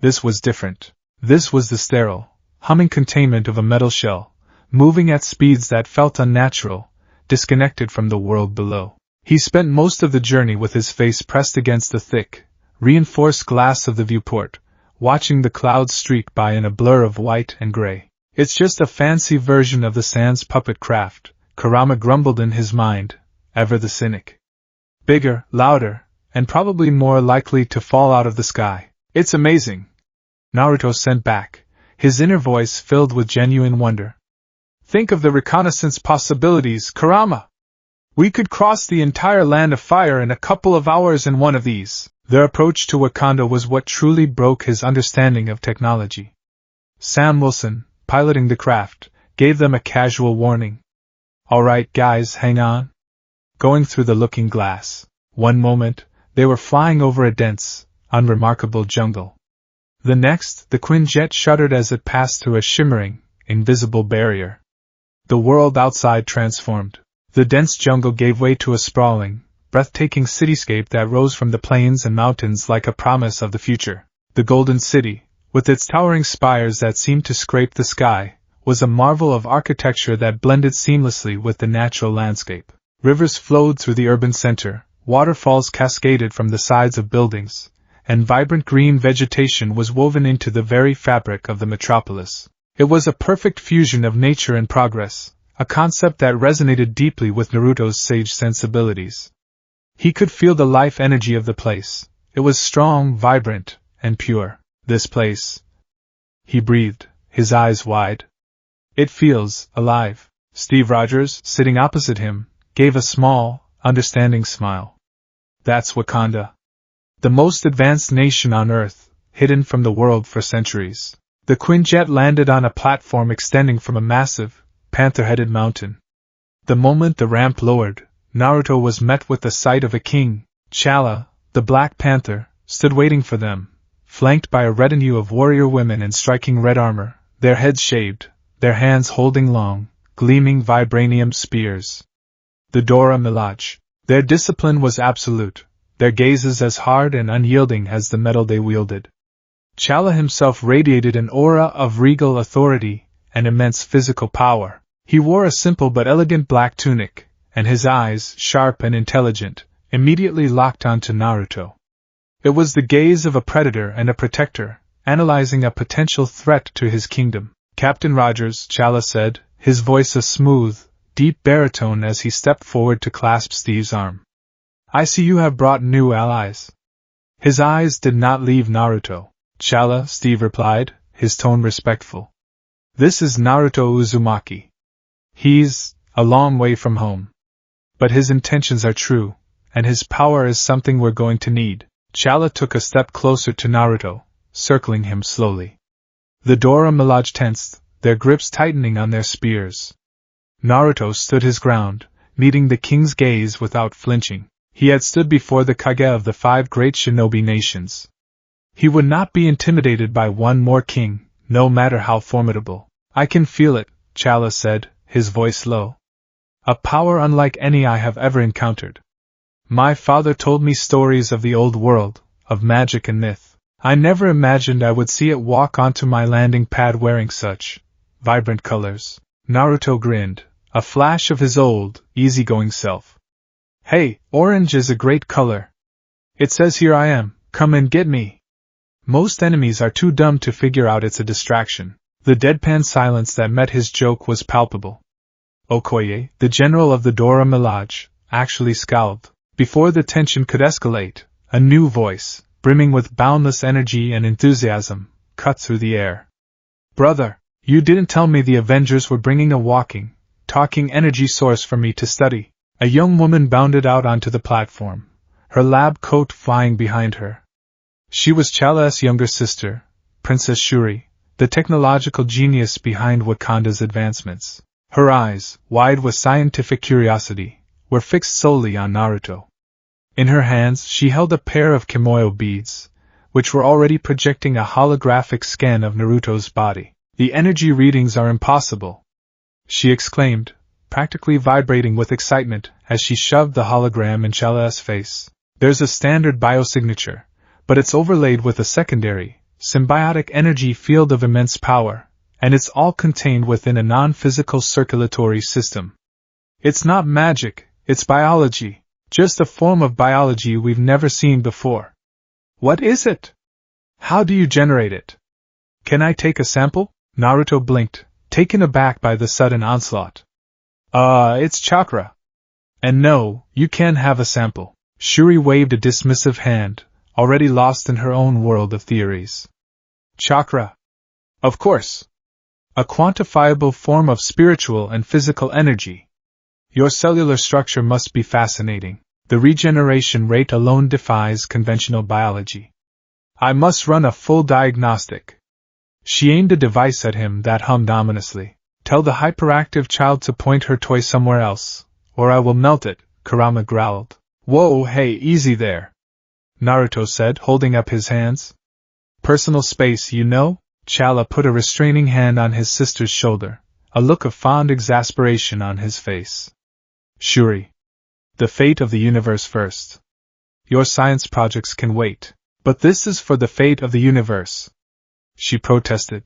Speaker 1: This was different. This was the sterile, humming containment of a metal shell, moving at speeds that felt unnatural, disconnected from the world below. He spent most of the journey with his face pressed against the thick, reinforced glass of the viewport, watching the clouds streak by in a blur of white and gray. It's just a fancy version of the Sans puppet craft, Kurama grumbled in his mind, ever the cynic. Bigger, louder, and probably more likely to fall out of the sky. It's amazing, Naruto sent back, his inner voice filled with genuine wonder. Think of the reconnaissance possibilities, Kurama! We could cross the entire land of fire in a couple of hours in one of these. Their approach to Wakanda was what truly broke his understanding of technology. Sam Wilson, piloting the craft, gave them a casual warning. All right, guys, hang on. Going through the looking glass. One moment, they were flying over a dense, unremarkable jungle. The next, the Quinjet shuddered as it passed through a shimmering, invisible barrier. The world outside transformed. The dense jungle gave way to a sprawling, breathtaking cityscape that rose from the plains and mountains like a promise of the future. The Golden City, with its towering spires that seemed to scrape the sky, was a marvel of architecture that blended seamlessly with the natural landscape. Rivers flowed through the urban center, waterfalls cascaded from the sides of buildings, and vibrant green vegetation was woven into the very fabric of the metropolis. It was a perfect fusion of nature and progress, a concept that resonated deeply with Naruto's sage sensibilities. He could feel the life energy of the place. It was strong, vibrant, and pure. This place, he breathed, his eyes wide. It feels alive. Steve Rogers, sitting opposite him, gave a small, understanding smile. That's Wakanda. The most advanced nation on Earth, hidden from the world for centuries. The Quinjet landed on a platform extending from a massive, panther-headed mountain. The moment the ramp lowered, Naruto was met with the sight of a king. T'Challa, the Black Panther, stood waiting for them, flanked by a retinue of warrior women in striking red armor, their heads shaved, their hands holding long, gleaming vibranium spears. The Dora Milaje. Their discipline was absolute, their gazes as hard and unyielding as the metal they wielded. T'Challa himself radiated an aura of regal authority and immense physical power. He wore a simple but elegant black tunic, and his eyes, sharp and intelligent, immediately locked onto Naruto. It was the gaze of a predator and a protector, analyzing a potential threat to his kingdom. Captain Rogers, T'Challa said, his voice a smooth, deep baritone as he stepped forward to clasp Steve's arm. I see you have brought new allies. His eyes did not leave Naruto. T'Challa, Steve replied, his tone respectful. This is Naruto Uzumaki. He's a long way from home. But his intentions are true, and his power is something we're going to need. T'Challa took a step closer to Naruto, circling him slowly. The Dora Milaje tensed, their grips tightening on their spears. Naruto stood his ground, meeting the king's gaze without flinching. He had stood before the Kage of the 5 great shinobi nations. He would not be intimidated by one more king, no matter how formidable. I can feel it, T'Challa said, his voice low. A power unlike any I have ever encountered. My father told me stories of the old world, of magic and myth. I never imagined I would see it walk onto my landing pad wearing such vibrant colors. Naruto grinned, a flash of his old, easygoing self. Hey, orange is a great color. It says here I am, come and get me. Most enemies are too dumb to figure out it's a distraction. The deadpan silence that met his joke was palpable. Okoye, the general of the Dora Milaje, actually scowled. Before the tension could escalate, a new voice, brimming with boundless energy and enthusiasm, cut through the air. Brother, you didn't tell me the Avengers were bringing a walking, talking energy source for me to study. A young woman bounded out onto the platform, her lab coat flying behind her. She was T'Challa's younger sister, Princess Shuri, the technological genius behind Wakanda's advancements. Her eyes, wide with scientific curiosity, were fixed solely on Naruto. In her hands she held a pair of kimoyo beads, which were already projecting a holographic scan of Naruto's body. "The energy readings are impossible," she exclaimed, practically vibrating with excitement as she shoved the hologram in Chala's face. "There's a standard biosignature, but it's overlaid with a secondary, symbiotic energy field of immense power, and it's all contained within a non-physical circulatory system. It's not magic, it's biology, just a form of biology we've never seen before." "What is it? How do you generate it? Can I take a sample?" Naruto blinked, taken aback by the sudden onslaught. It's chakra." "And no, you can't have a sample." Shuri waved a dismissive hand, already lost in her own world of theories. "Chakra? Of course. A quantifiable form of spiritual and physical energy. Your cellular structure must be fascinating. The regeneration rate alone defies conventional biology. I must run a full diagnostic." She aimed a device at him that hummed ominously. "Tell the hyperactive child to point her toy somewhere else, or I will melt it," Kurama growled. "Whoa, hey, easy there," Naruto said, holding up his hands. "Personal space, you know?" Chala put a restraining hand on his sister's shoulder, a look of fond exasperation on his face. "Shuri. The fate of the universe first. Your science projects can wait. But this is for the fate of the universe," she protested.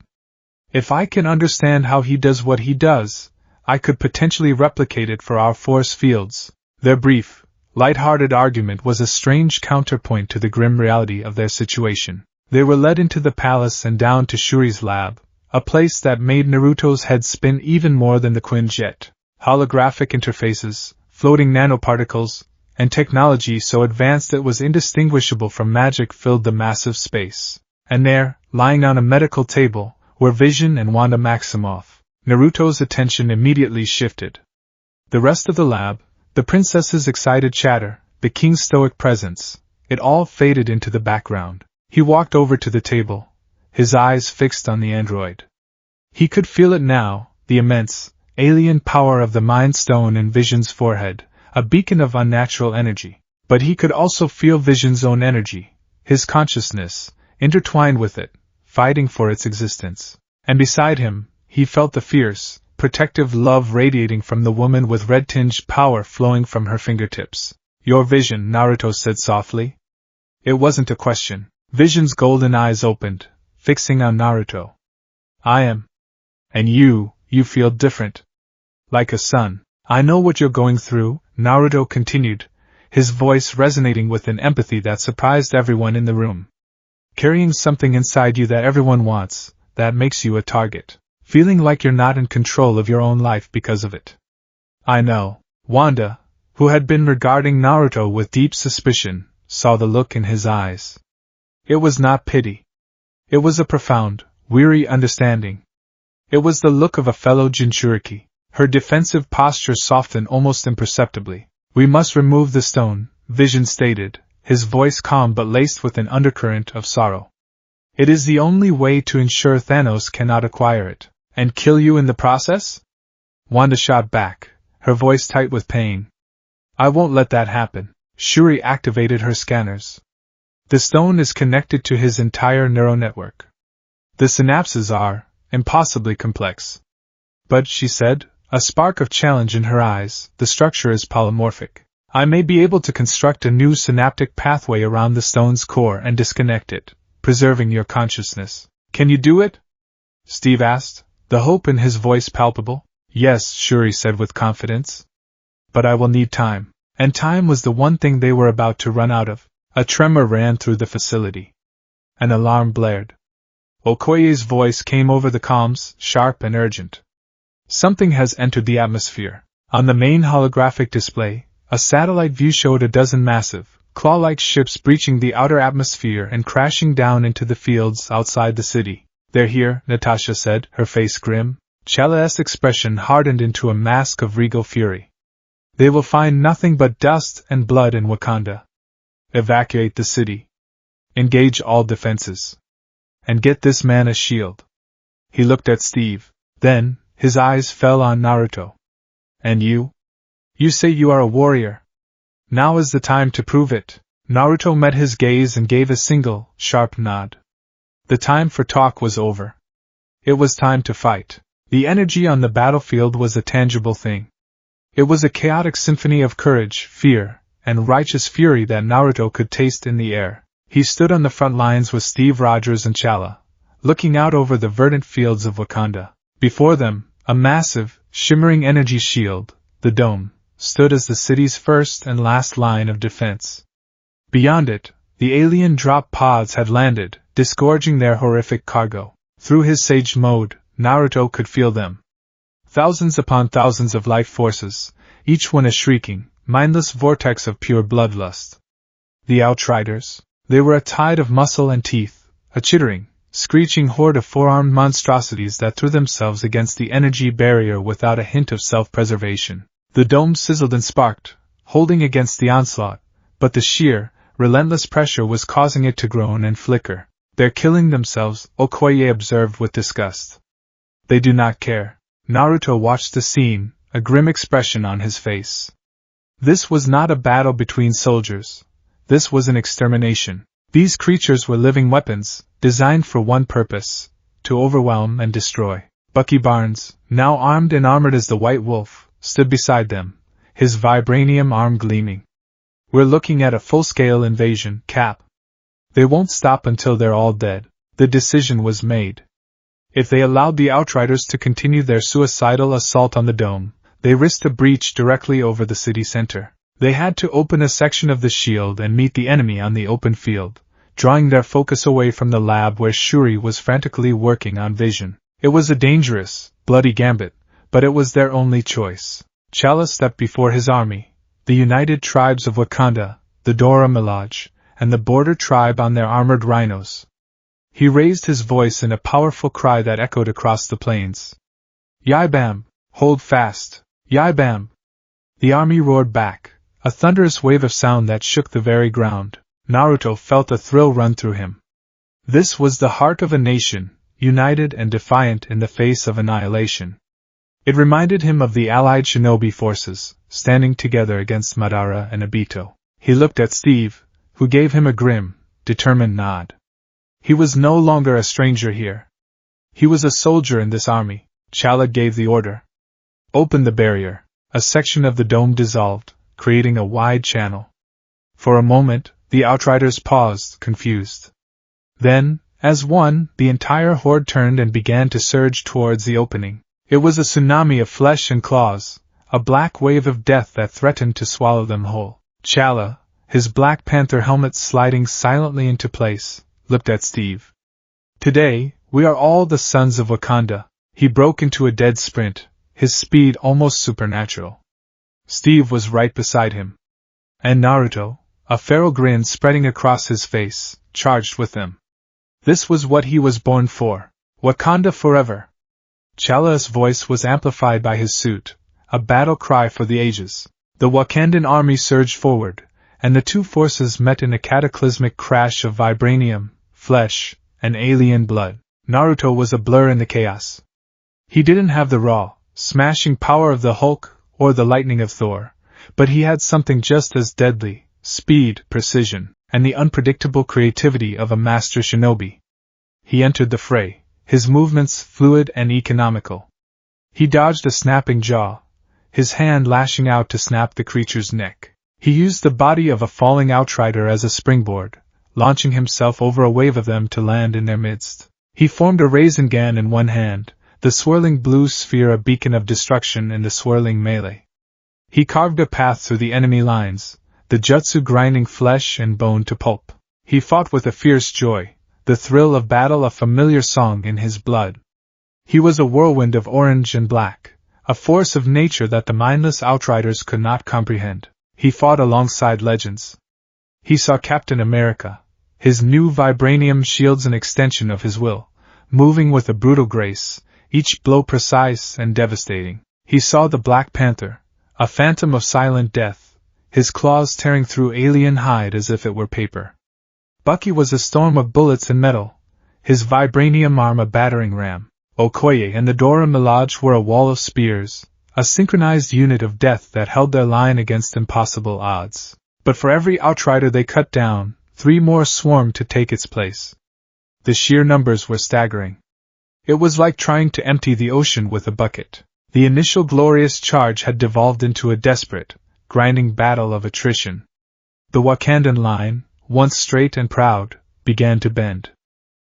Speaker 1: "If I can understand how he does what he does, I could potentially replicate it for our force fields." Their brief, light-hearted argument was a strange counterpoint to the grim reality of their situation. They were led into the palace and down to Shuri's lab, a place that made Naruto's head spin even more than the Quinjet. Holographic interfaces, floating nanoparticles, and technology so advanced it was indistinguishable from magic filled the massive space. And there, lying on a medical table, were Vision and Wanda Maximoff. Naruto's attention immediately shifted. The rest of the lab, the princess's excited chatter, the king's stoic presence, it all faded into the background. He walked over to the table, his eyes fixed on the android. He could feel it now, the immense, alien power of the Mind Stone in Vision's forehead, a beacon of unnatural energy. But he could also feel Vision's own energy, his consciousness, intertwined with it, fighting for its existence. And beside him, he felt the fierce, protective love radiating from the woman with red-tinged power flowing from her fingertips. "Your Vision," Naruto said softly. It wasn't a question. Vision's golden eyes opened, fixing on Naruto. "I am. And you feel different. Like a son. I know what you're going through," Naruto continued, his voice resonating with an empathy that surprised everyone in the room. "Carrying something inside you that everyone wants, that makes you a target. Feeling like you're not in control of your own life because of it." "I know." Wanda, who had been regarding Naruto with deep suspicion, saw the look in his eyes. It was not pity. It was a profound, weary understanding. It was the look of a fellow Jinchuriki. Her defensive posture softened almost imperceptibly. "We must remove the stone," Vision stated, his voice calm but laced with an undercurrent of sorrow. "It is the only way to ensure Thanos cannot acquire it. And kill you in the process?" Wanda shot back, her voice tight with pain. "I won't let that happen." Shuri activated her scanners. "The stone is connected to his entire neural network. The synapses are impossibly complex." "But," she said, a spark of challenge in her eyes, "the structure is polymorphic. I may be able to construct a new synaptic pathway around the stone's core and disconnect it, preserving your consciousness." "Can you do it?" Steve asked, the hope in his voice palpable. "Yes," Shuri said with confidence. "But I will need time." And time was the one thing they were about to run out of. A tremor ran through the facility. An alarm blared. Okoye's voice came over the comms, sharp and urgent. "Something has entered the atmosphere." On the main holographic display, a satellite view showed a dozen massive, claw-like ships breaching the outer atmosphere and crashing down into the fields outside the city. "They're here," Natasha said, her face grim. Chala's expression hardened into a mask of regal fury. "They will find nothing but dust and blood in Wakanda. Evacuate the city. Engage all defenses. And get this man a shield." He looked at Steve. Then, His eyes fell on Naruto. And you? You say you are a warrior. Now is the time to prove it. Naruto met his gaze and gave a single, sharp nod. The time for talk was over. It was time to fight. The energy on the battlefield was a tangible thing. It was a chaotic symphony of courage, fear, and righteous fury that Naruto could taste in the air. He stood on the front lines with Steve Rogers and Chala, looking out over the verdant fields of Wakanda. Before them, a massive, shimmering energy shield, the dome, stood as the city's first and last line of defense. Beyond it, the alien drop pods had landed, disgorging their horrific cargo. Through his sage mode, Naruto could feel them. Thousands upon thousands of life forces, each one a shrieking, mindless vortex of pure bloodlust. The Outriders. They were a tide of muscle and teeth, a chittering, screeching horde of four-armed monstrosities that threw themselves against the energy barrier without a hint of self-preservation. The dome sizzled and sparked, holding against the onslaught, but the sheer, relentless pressure was causing it to groan and flicker. They're killing themselves, Okoye observed with disgust. They do not care. Naruto watched the scene, a grim expression on his face. This was not a battle between soldiers. This was an extermination. These creatures were living weapons, designed for one purpose: to overwhelm and destroy. Bucky Barnes, now armed and armored as the White Wolf, stood beside them, his vibranium arm gleaming. We're looking at a full-scale invasion, Cap. They won't stop until they're all dead. The decision was made. If they allowed the Outriders to continue their suicidal assault on the dome, they risked a breach directly over the city center. They had to open a section of the shield and meet the enemy on the open field, drawing their focus away from the lab where Shuri was frantically working on Vision. It was a dangerous, bloody gambit, but it was their only choice. Chala stepped before his army, the United Tribes of Wakanda, the Dora Milaje, and the Border Tribe on their armored rhinos. He raised his voice in a powerful cry that echoed across the plains. Yaibam! Hold fast! Yaibam! The army roared back, a thunderous wave of sound that shook the very ground. Naruto felt a thrill run through him. This was the heart of a nation, united and defiant in the face of annihilation. It reminded him of the allied shinobi forces, standing together against Madara and Obito. He looked at Steve, who gave him a grim, determined nod. He was no longer a stranger here. He was a soldier in this army. Chala gave the order. Open the barrier. A section of the dome dissolved, creating a wide channel. For a moment, the Outriders paused, confused. Then, as one, the entire horde turned and began to surge towards the opening. It was a tsunami of flesh and claws, a black wave of death that threatened to swallow them whole. Chala, his Black Panther helmet sliding silently into place, looked at Steve. Today, we are all the sons of Wakanda. He broke into a dead sprint, his speed almost supernatural. Steve was right beside him. And Naruto, a feral grin spreading across his face, charged with them. This was what he was born for. Wakanda forever. Chala's voice was amplified by his suit, a battle cry for the ages. The Wakandan army surged forward, and the two forces met in a cataclysmic crash of vibranium, flesh, and alien blood. Naruto was a blur in the chaos. He didn't have the raw, smashing power of the Hulk or the lightning of Thor, but he had something just as deadly: speed, precision, and the unpredictable creativity of a master shinobi. He entered the fray, his movements fluid and economical. He dodged a snapping jaw, his hand lashing out to snap the creature's neck. He used the body of a falling outrider as a springboard, launching himself over a wave of them to land in their midst. He formed a Rasengan in one hand, the swirling blue sphere a beacon of destruction in the swirling melee. He carved a path through the enemy lines, the jutsu grinding flesh and bone to pulp. He fought with a fierce joy, the thrill of battle a familiar song in his blood. He was a whirlwind of orange and black, a force of nature that the mindless outriders could not comprehend. He fought alongside legends. He saw Captain America, his new vibranium shields an extension of his will, moving with a brutal grace, each blow precise and devastating. He saw the Black Panther, a phantom of silent death, his claws tearing through alien hide as if it were paper. Bucky was a storm of bullets and metal, his vibranium arm a battering ram. Okoye and the Dora Milaje were a wall of spears, a synchronized unit of death that held their line against impossible odds. But for every outrider they cut down, 3 more swarmed to take its place. The sheer numbers were staggering. It was like trying to empty the ocean with a bucket. The initial glorious charge had devolved into a desperate, grinding battle of attrition. The Wakandan line, once straight and proud, began to bend.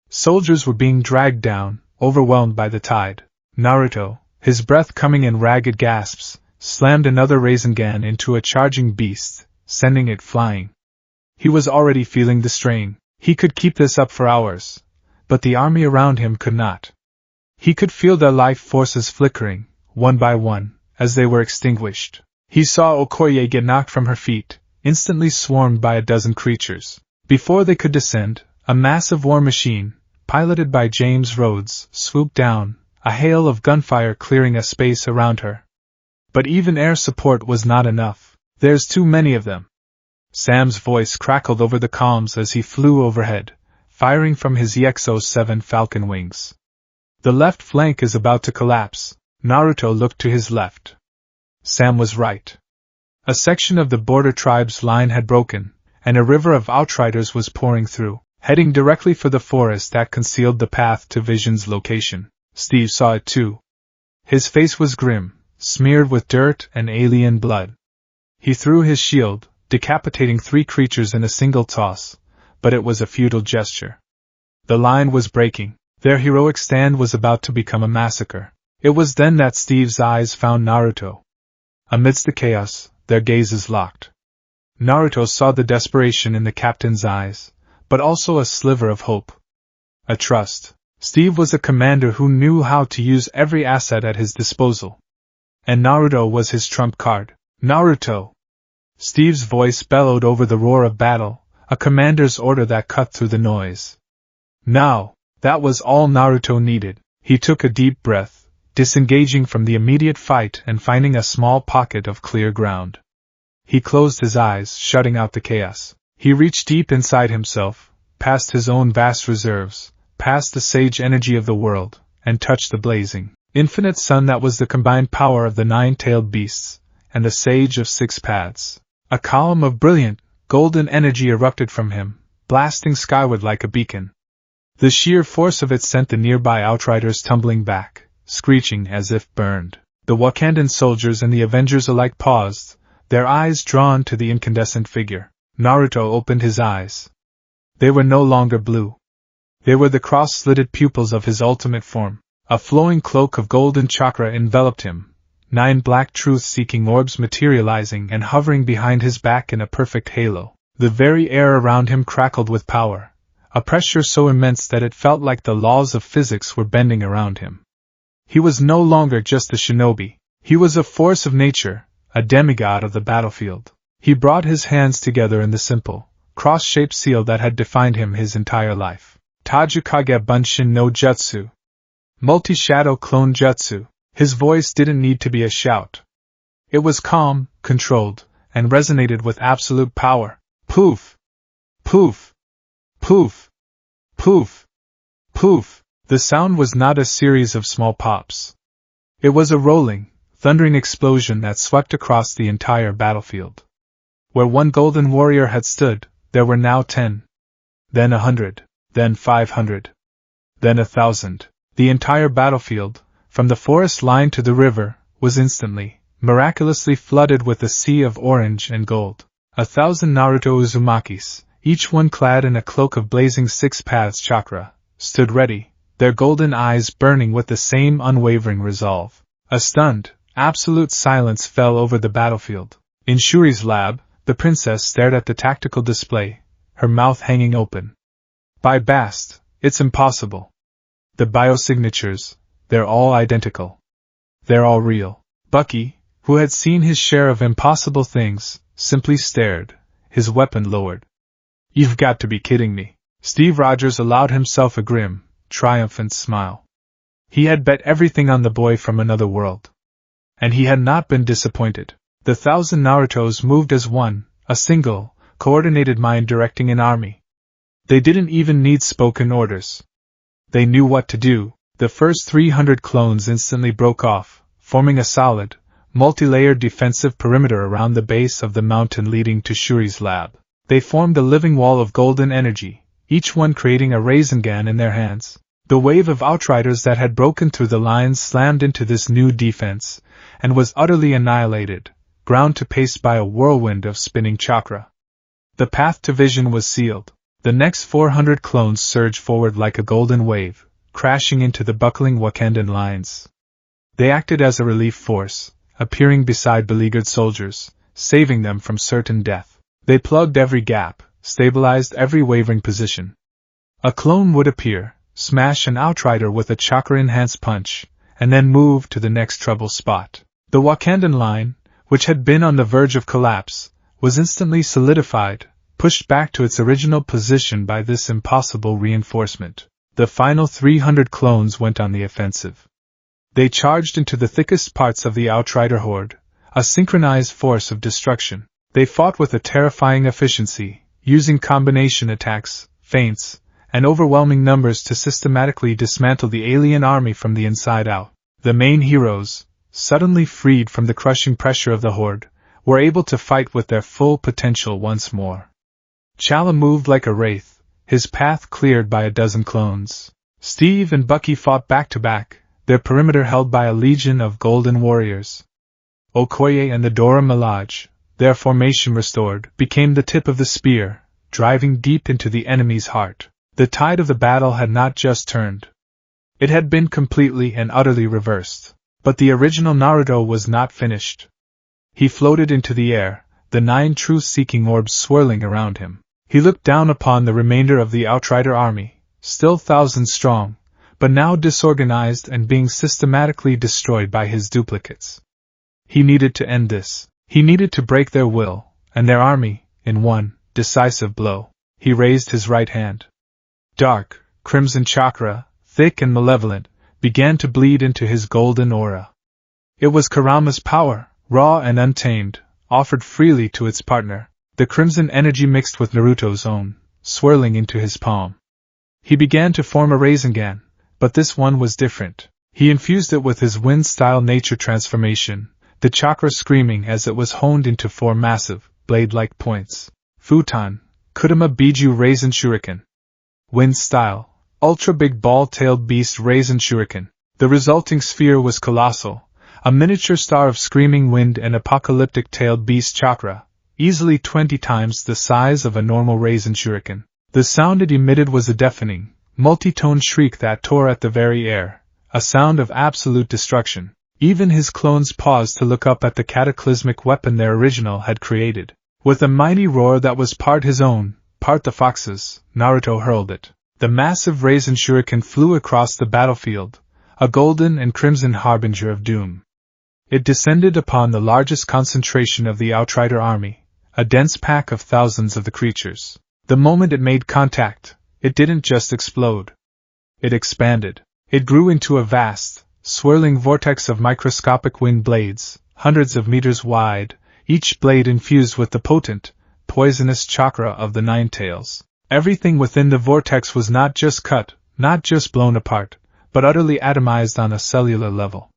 Speaker 1: Soldiers were being dragged down, overwhelmed by the tide. Naruto, his breath coming in ragged gasps, slammed another Rasengan into a charging beast, sending it flying. He was already feeling the strain. He could keep this up for hours, but the army around him could not. He could feel their life forces flickering, one by one, as they were extinguished. He saw Okoye get knocked from her feet, instantly swarmed by a dozen creatures. Before they could descend, a massive war machine, piloted by James Rhodes, swooped down, a hail of gunfire clearing a space around her. But even air support was not enough. There's too many of them. Sam's voice crackled over the comms as he flew overhead, firing from his EXO-7 Falcon wings. The left flank is about to collapse. Naruto looked to his left. Sam was right. A section of the border tribe's line had broken, and a river of outriders was pouring through, heading directly for the forest that concealed the path to Vision's location. Steve saw it too. His face was grim, smeared with dirt and alien blood. He threw his shield, decapitating 3 creatures in a single toss, but it was a futile gesture. The line was breaking. Their heroic stand was about to become a massacre. It was then that Steve's eyes found Naruto. Amidst the chaos, their gazes locked. Naruto saw the desperation in the captain's eyes, but also a sliver of hope. A trust. Steve was a commander who knew how to use every asset at his disposal. And Naruto was his trump card. Naruto! Steve's voice bellowed over the roar of battle, a commander's order that cut through the noise. Now, that was all Naruto needed. He took a deep breath, disengaging from the immediate fight and finding a small pocket of clear ground. He closed his eyes, shutting out the chaos. He reached deep inside himself, past his own vast reserves, past the sage energy of the world, and touched the blazing, infinite sun that was the combined power of the 9-tailed beasts, and the sage of 6 paths. A column of brilliant, golden energy erupted from him, blasting skyward like a beacon. The sheer force of it sent the nearby outriders tumbling back, screeching as if burned. The Wakandan soldiers and the Avengers alike paused, their eyes drawn to the incandescent figure. Naruto opened his eyes. They were no longer blue. They were the cross-slitted pupils of his ultimate form. A flowing cloak of golden chakra enveloped him, 9 black truth-seeking orbs materializing and hovering behind his back in a perfect halo. The very air around him crackled with power, a pressure so immense that it felt like the laws of physics were bending around him. He was no longer just a shinobi. He was a force of nature, a demigod of the battlefield. He brought his hands together in the simple, cross-shaped seal that had defined him his entire life. Tajukage Bunshin no Jutsu. Multi-shadow clone jutsu. His voice didn't need to be a shout. It was calm, controlled, and resonated with absolute power. Poof! Poof! Poof! Poof! Poof! The sound was not a series of small pops. It was a rolling, thundering explosion that swept across the entire battlefield. Where one golden warrior had stood, there were now 10. Then 100. Then 500. Then 1,000. The entire battlefield, from the forest line to the river, was instantly, miraculously flooded with a sea of orange and gold. 1,000 Naruto Uzumakis, each one clad in a cloak of blazing 6 paths chakra, stood ready, their golden eyes burning with the same unwavering resolve. A stunned, absolute silence fell over the battlefield. In Shuri's lab, the princess stared at the tactical display, her mouth hanging open. By Bast, it's impossible. The biosignatures, they're all identical. They're all real. Bucky, who had seen his share of impossible things, simply stared, his weapon lowered. You've got to be kidding me. Steve Rogers allowed himself a grim, triumphant smile. He had bet everything on the boy from another world. And he had not been disappointed. The 1,000 Narutos moved as one, a single, coordinated mind directing an army. They didn't even need spoken orders. They knew what to do. The first 300 clones instantly broke off, forming a solid, multi-layered defensive perimeter around the base of the mountain leading to Shuri's lab. They formed a living wall of golden energy, each one creating a Rasengan in their hands. The wave of Outriders that had broken through the lines slammed into this new defense, and was utterly annihilated, ground to paste by a whirlwind of spinning chakra. The path to vision was sealed. The next 400 clones surged forward like a golden wave, crashing into the buckling Wakandan lines. They acted as a relief force, appearing beside beleaguered soldiers, saving them from certain death. They plugged every gap, stabilized every wavering position. A clone would appear, smash an Outrider with a chakra-enhanced punch, and then move to the next trouble spot. The Wakandan line, which had been on the verge of collapse, was instantly solidified, pushed back to its original position by this impossible reinforcement. The final 300 clones went on the offensive. They charged into the thickest parts of the Outrider horde, a synchronized force of destruction. They fought with a terrifying efficiency, using combination attacks, feints, and overwhelming numbers to systematically dismantle the alien army from the inside out. The main heroes, suddenly freed from the crushing pressure of the horde, were able to fight with their full potential once more. Chala moved like a wraith, his path cleared by a dozen clones. Steve and Bucky fought back-to-back, their perimeter held by a legion of golden warriors. Okoye and the Dora Milaje, their formation restored, became the tip of the spear, driving deep into the enemy's heart. The tide of the battle had not just turned. It had been completely and utterly reversed. But the original Naruto was not finished. He floated into the air, the 9 truth-seeking orbs swirling around him. He looked down upon the remainder of the Outrider army, still thousands strong, but now disorganized and being systematically destroyed by his duplicates. He needed to end this. He needed to break their will, and their army, in one decisive blow. He raised his right hand. Dark, crimson chakra, thick and malevolent, began to bleed into his golden aura. It was Kurama's power, raw and untamed, offered freely to its partner. The crimson energy mixed with Naruto's own, swirling into his palm. He began to form a Rasengan, but this one was different. He infused it with his wind-style nature transformation, the chakra screaming as it was honed into 4 massive, blade-like points. Futon, Kurama Biju Raisin Shuriken. Wind-style, ultra-big ball-tailed beast Raisin Shuriken. The resulting sphere was colossal, a miniature star of screaming wind and apocalyptic-tailed beast chakra, easily 20 times the size of a normal Raisin Shuriken. The sound it emitted was a deafening, multi-tone shriek that tore at the very air, a sound of absolute destruction. Even his clones paused to look up at the cataclysmic weapon their original had created. With a mighty roar that was part his own, part the fox's, Naruto hurled it. The massive Raisin Shuriken flew across the battlefield, a golden and crimson harbinger of doom. It descended upon the largest concentration of the Outrider army, a dense pack of thousands of the creatures. The moment it made contact, it didn't just explode. It expanded. It grew into a vast, swirling vortex of microscopic wind blades, hundreds of meters wide, each blade infused with the potent, poisonous chakra of the 9 tails. Everything within the vortex was not just cut, not just blown apart, but utterly atomized on a cellular level.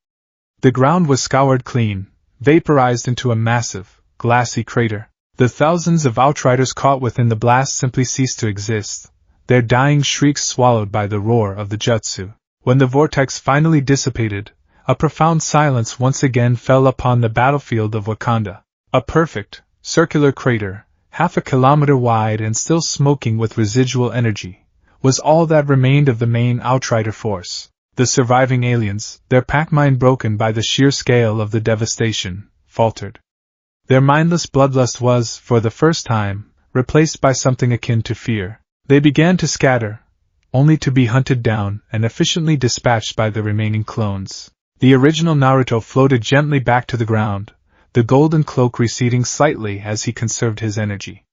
Speaker 1: The ground was scoured clean, vaporized into a massive, glassy crater. The thousands of Outriders caught within the blast simply ceased to exist, their dying shrieks swallowed by the roar of the jutsu. When the vortex finally dissipated, a profound silence once again fell upon the battlefield of Wakanda. A perfect, circular crater, half a kilometer wide and still smoking with residual energy, was all that remained of the main Outrider force. The surviving aliens, their pack mind broken by the sheer scale of the devastation, faltered. Their mindless bloodlust was, for the first time, replaced by something akin to fear. They began to scatter, only to be hunted down and efficiently dispatched by the remaining clones. The original Naruto floated gently back to the ground, the golden cloak receding slightly as he conserved his energy.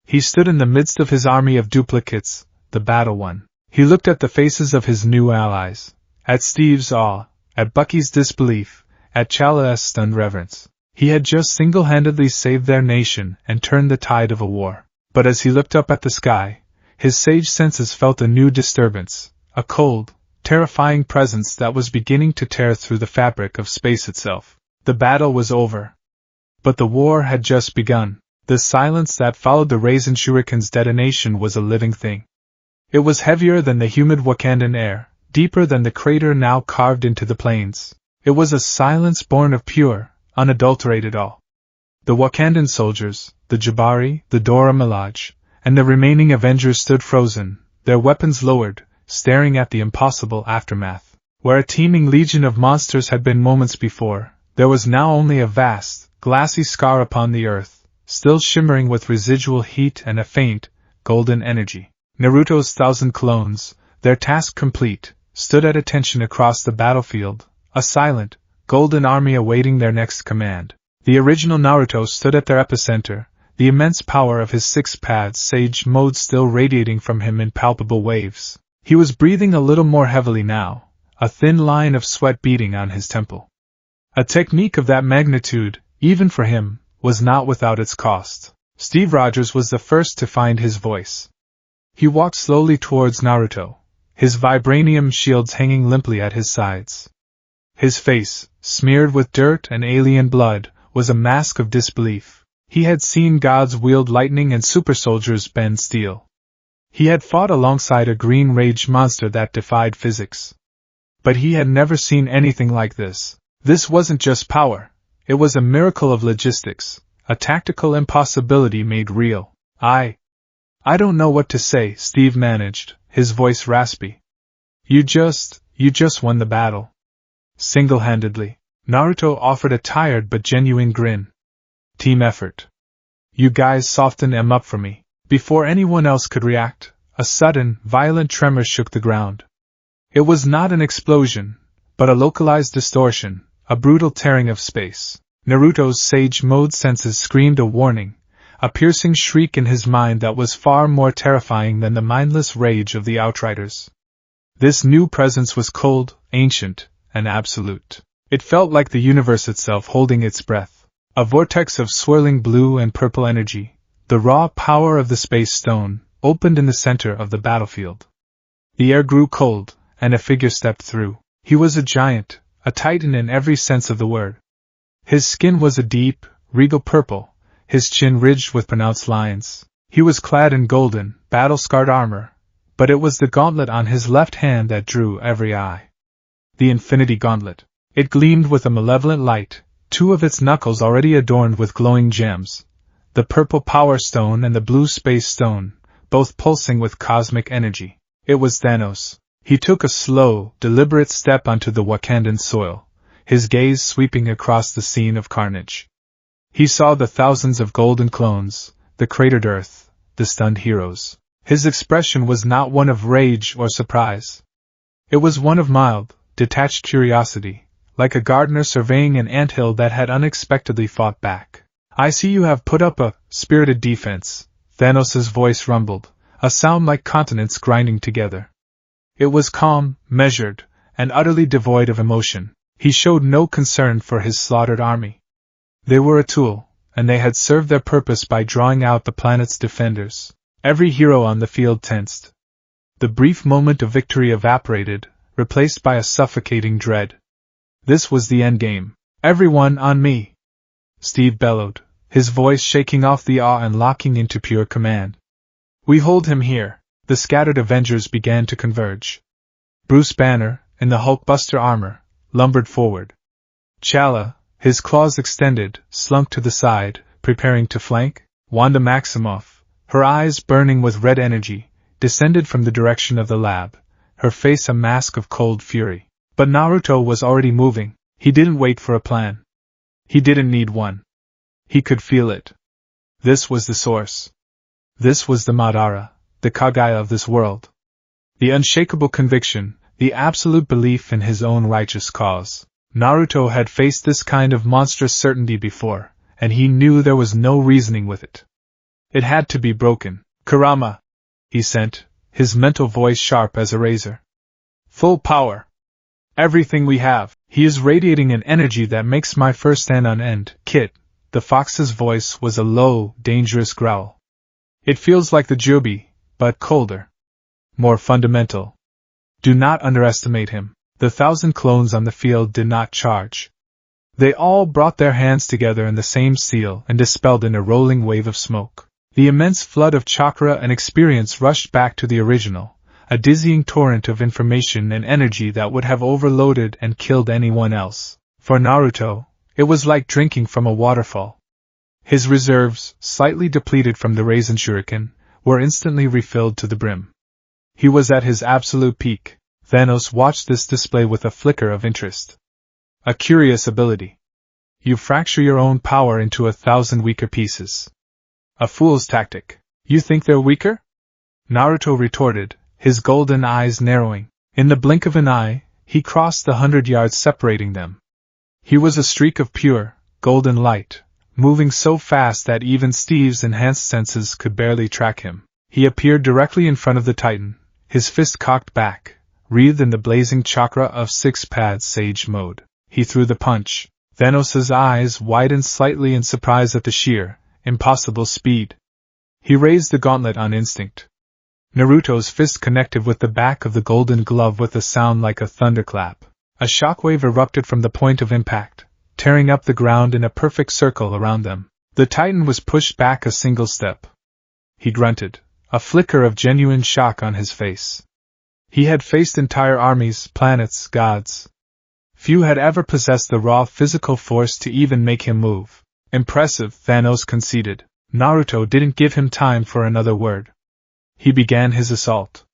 Speaker 1: He stood in the midst of his army of duplicates, the battle won. He looked at the faces of his new allies, at Steve's awe, at Bucky's disbelief, at Chala's stunned reverence. He had just single-handedly saved their nation and turned the tide of a war. But as he looked up at the sky, his sage senses felt a new disturbance, a cold, terrifying presence that was beginning to tear through the fabric of space itself. The battle was over. But the war had just begun. The silence that followed the Raisin Shuriken's detonation was a living thing. It was heavier than the humid Wakandan air, deeper than the crater now carved into the plains. It was a silence born of pure, unadulterated awe. The Wakandan soldiers, the Jabari, the Dora Milaje, and the remaining Avengers stood frozen, their weapons lowered, staring at the impossible aftermath. Where a teeming legion of monsters had been moments before, there was now only a vast, glassy scar upon the earth, still shimmering with residual heat and a faint, golden energy. Naruto's 1,000 clones, their task complete, stood at attention across the battlefield, a silent, golden army awaiting their next command. The original Naruto stood at their epicenter, the immense power of his six-paths Sage Mode still radiating from him in palpable waves. He was breathing a little more heavily now, a thin line of sweat beading on his temple. A technique of that magnitude, even for him, was not without its cost. Steve Rogers was the first to find his voice. He walked slowly towards Naruto, his vibranium shields hanging limply at his sides. His face, smeared with dirt and alien blood, was a mask of disbelief. He had seen gods wield lightning and super soldiers bend steel. He had fought alongside a green rage monster that defied physics. But he had never seen anything like this. This wasn't just power. It was a miracle of logistics, a tactical impossibility made real. I don't know what to say, Steve managed, his voice raspy. You just won the battle. Single-handedly. Naruto offered a tired but genuine grin. Team effort. You guys softened them up for me. Before anyone else could react, a sudden, violent tremor shook the ground. It was not an explosion, but a localized distortion, a brutal tearing of space. Naruto's Sage Mode senses screamed a warning, a piercing shriek in his mind that was far more terrifying than the mindless rage of the Outriders. This new presence was cold, ancient, and absolute. It felt like the universe itself holding its breath. A vortex of swirling blue and purple energy, the raw power of the space stone, opened in the center of the battlefield. The air grew cold, and a figure stepped through. He was a giant, a titan in every sense of the word. His skin was a deep, regal purple, his chin ridged with pronounced lines. He was clad in golden, battle-scarred armor, but it was the gauntlet on his left hand that drew every eye. The Infinity Gauntlet. It gleamed with a malevolent light, two of its knuckles already adorned with glowing gems, the purple Power Stone and the blue Space Stone, both pulsing with cosmic energy. It was Thanos. He took a slow, deliberate step onto the Wakandan soil, his gaze sweeping across the scene of carnage. He saw the thousands of golden clones, the cratered earth, the stunned heroes. His expression was not one of rage or surprise. It was one of mild, detached curiosity, like a gardener surveying an anthill that had unexpectedly fought back. I see you have put up a spirited defense, Thanos' voice rumbled, a sound like continents grinding together. It was calm, measured, and utterly devoid of emotion. He showed no concern for his slaughtered army. They were a tool, and they had served their purpose by drawing out the planet's defenders. Every hero on the field tensed. The brief moment of victory evaporated, replaced by a suffocating dread. This was the endgame. Everyone on me! Steve bellowed, his voice shaking off the awe and locking into pure command. We hold him here. The scattered Avengers began to converge. Bruce Banner, in the Hulkbuster armor, lumbered forward. T'Challa, his claws extended, slunk to the side, preparing to flank. Wanda Maximoff, her eyes burning with red energy, descended from the direction of the lab, her face a mask of cold fury. But Naruto was already moving. He didn't wait for a plan. He didn't need one. He could feel it. This was the source. This was the Madara, the Kagaya of this world. The unshakable conviction, the absolute belief in his own righteous cause. Naruto had faced this kind of monstrous certainty before, and he knew there was no reasoning with it. It had to be broken. Kurama, he sent, his mental voice sharp as a razor. Full power. Everything we have. He is radiating an energy that makes my fur stand on end. Kit, the fox's voice was a low, dangerous growl. It feels like the Jubi, but colder. More fundamental. Do not underestimate him. The 1,000 clones on the field did not charge. They all brought their hands together in the same seal and dispelled in a rolling wave of smoke. The immense flood of chakra and experience rushed back to the original, a dizzying torrent of information and energy that would have overloaded and killed anyone else. For Naruto, it was like drinking from a waterfall. His reserves, slightly depleted from the Raisin Shuriken, were instantly refilled to the brim. He was at his absolute peak. Thanos watched this display with a flicker of interest. A curious ability. You fracture your own power into 1,000 weaker pieces. A fool's tactic. You think they're weaker? Naruto retorted, his golden eyes narrowing. In the blink of an eye, he crossed the 100 yards separating them. He was a streak of pure, golden light, moving so fast that even Steve's enhanced senses could barely track him. He appeared directly in front of the Titan, his fist cocked back, wreathed in the blazing chakra of six-pad sage mode. He threw the punch. Thanos' eyes widened slightly in surprise at the sheer, impossible speed. He raised the gauntlet on instinct. Naruto's fist connected with the back of the golden glove with a sound like a thunderclap. A shockwave erupted from the point of impact, tearing up the ground in a perfect circle around them. The Titan was pushed back a single step. He grunted, a flicker of genuine shock on his face. He had faced entire armies, planets, gods. Few had ever possessed the raw physical force to even make him move. Impressive, Thanos conceded. Naruto didn't give him time for another word. He began his assault.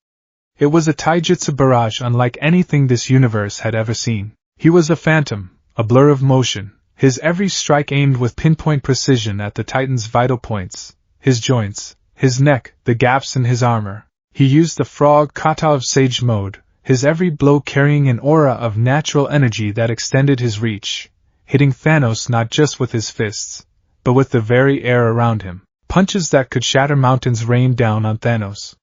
Speaker 1: It was a taijutsu barrage unlike anything this universe had ever seen. He was a phantom, a blur of motion, his every strike aimed with pinpoint precision at the Titan's vital points, his joints, his neck, the gaps in his armor. He used the frog kata of sage mode, his every blow carrying an aura of natural energy that extended his reach, hitting Thanos not just with his fists, but with the very air around him. Punches that could shatter mountains rained down on Thanos.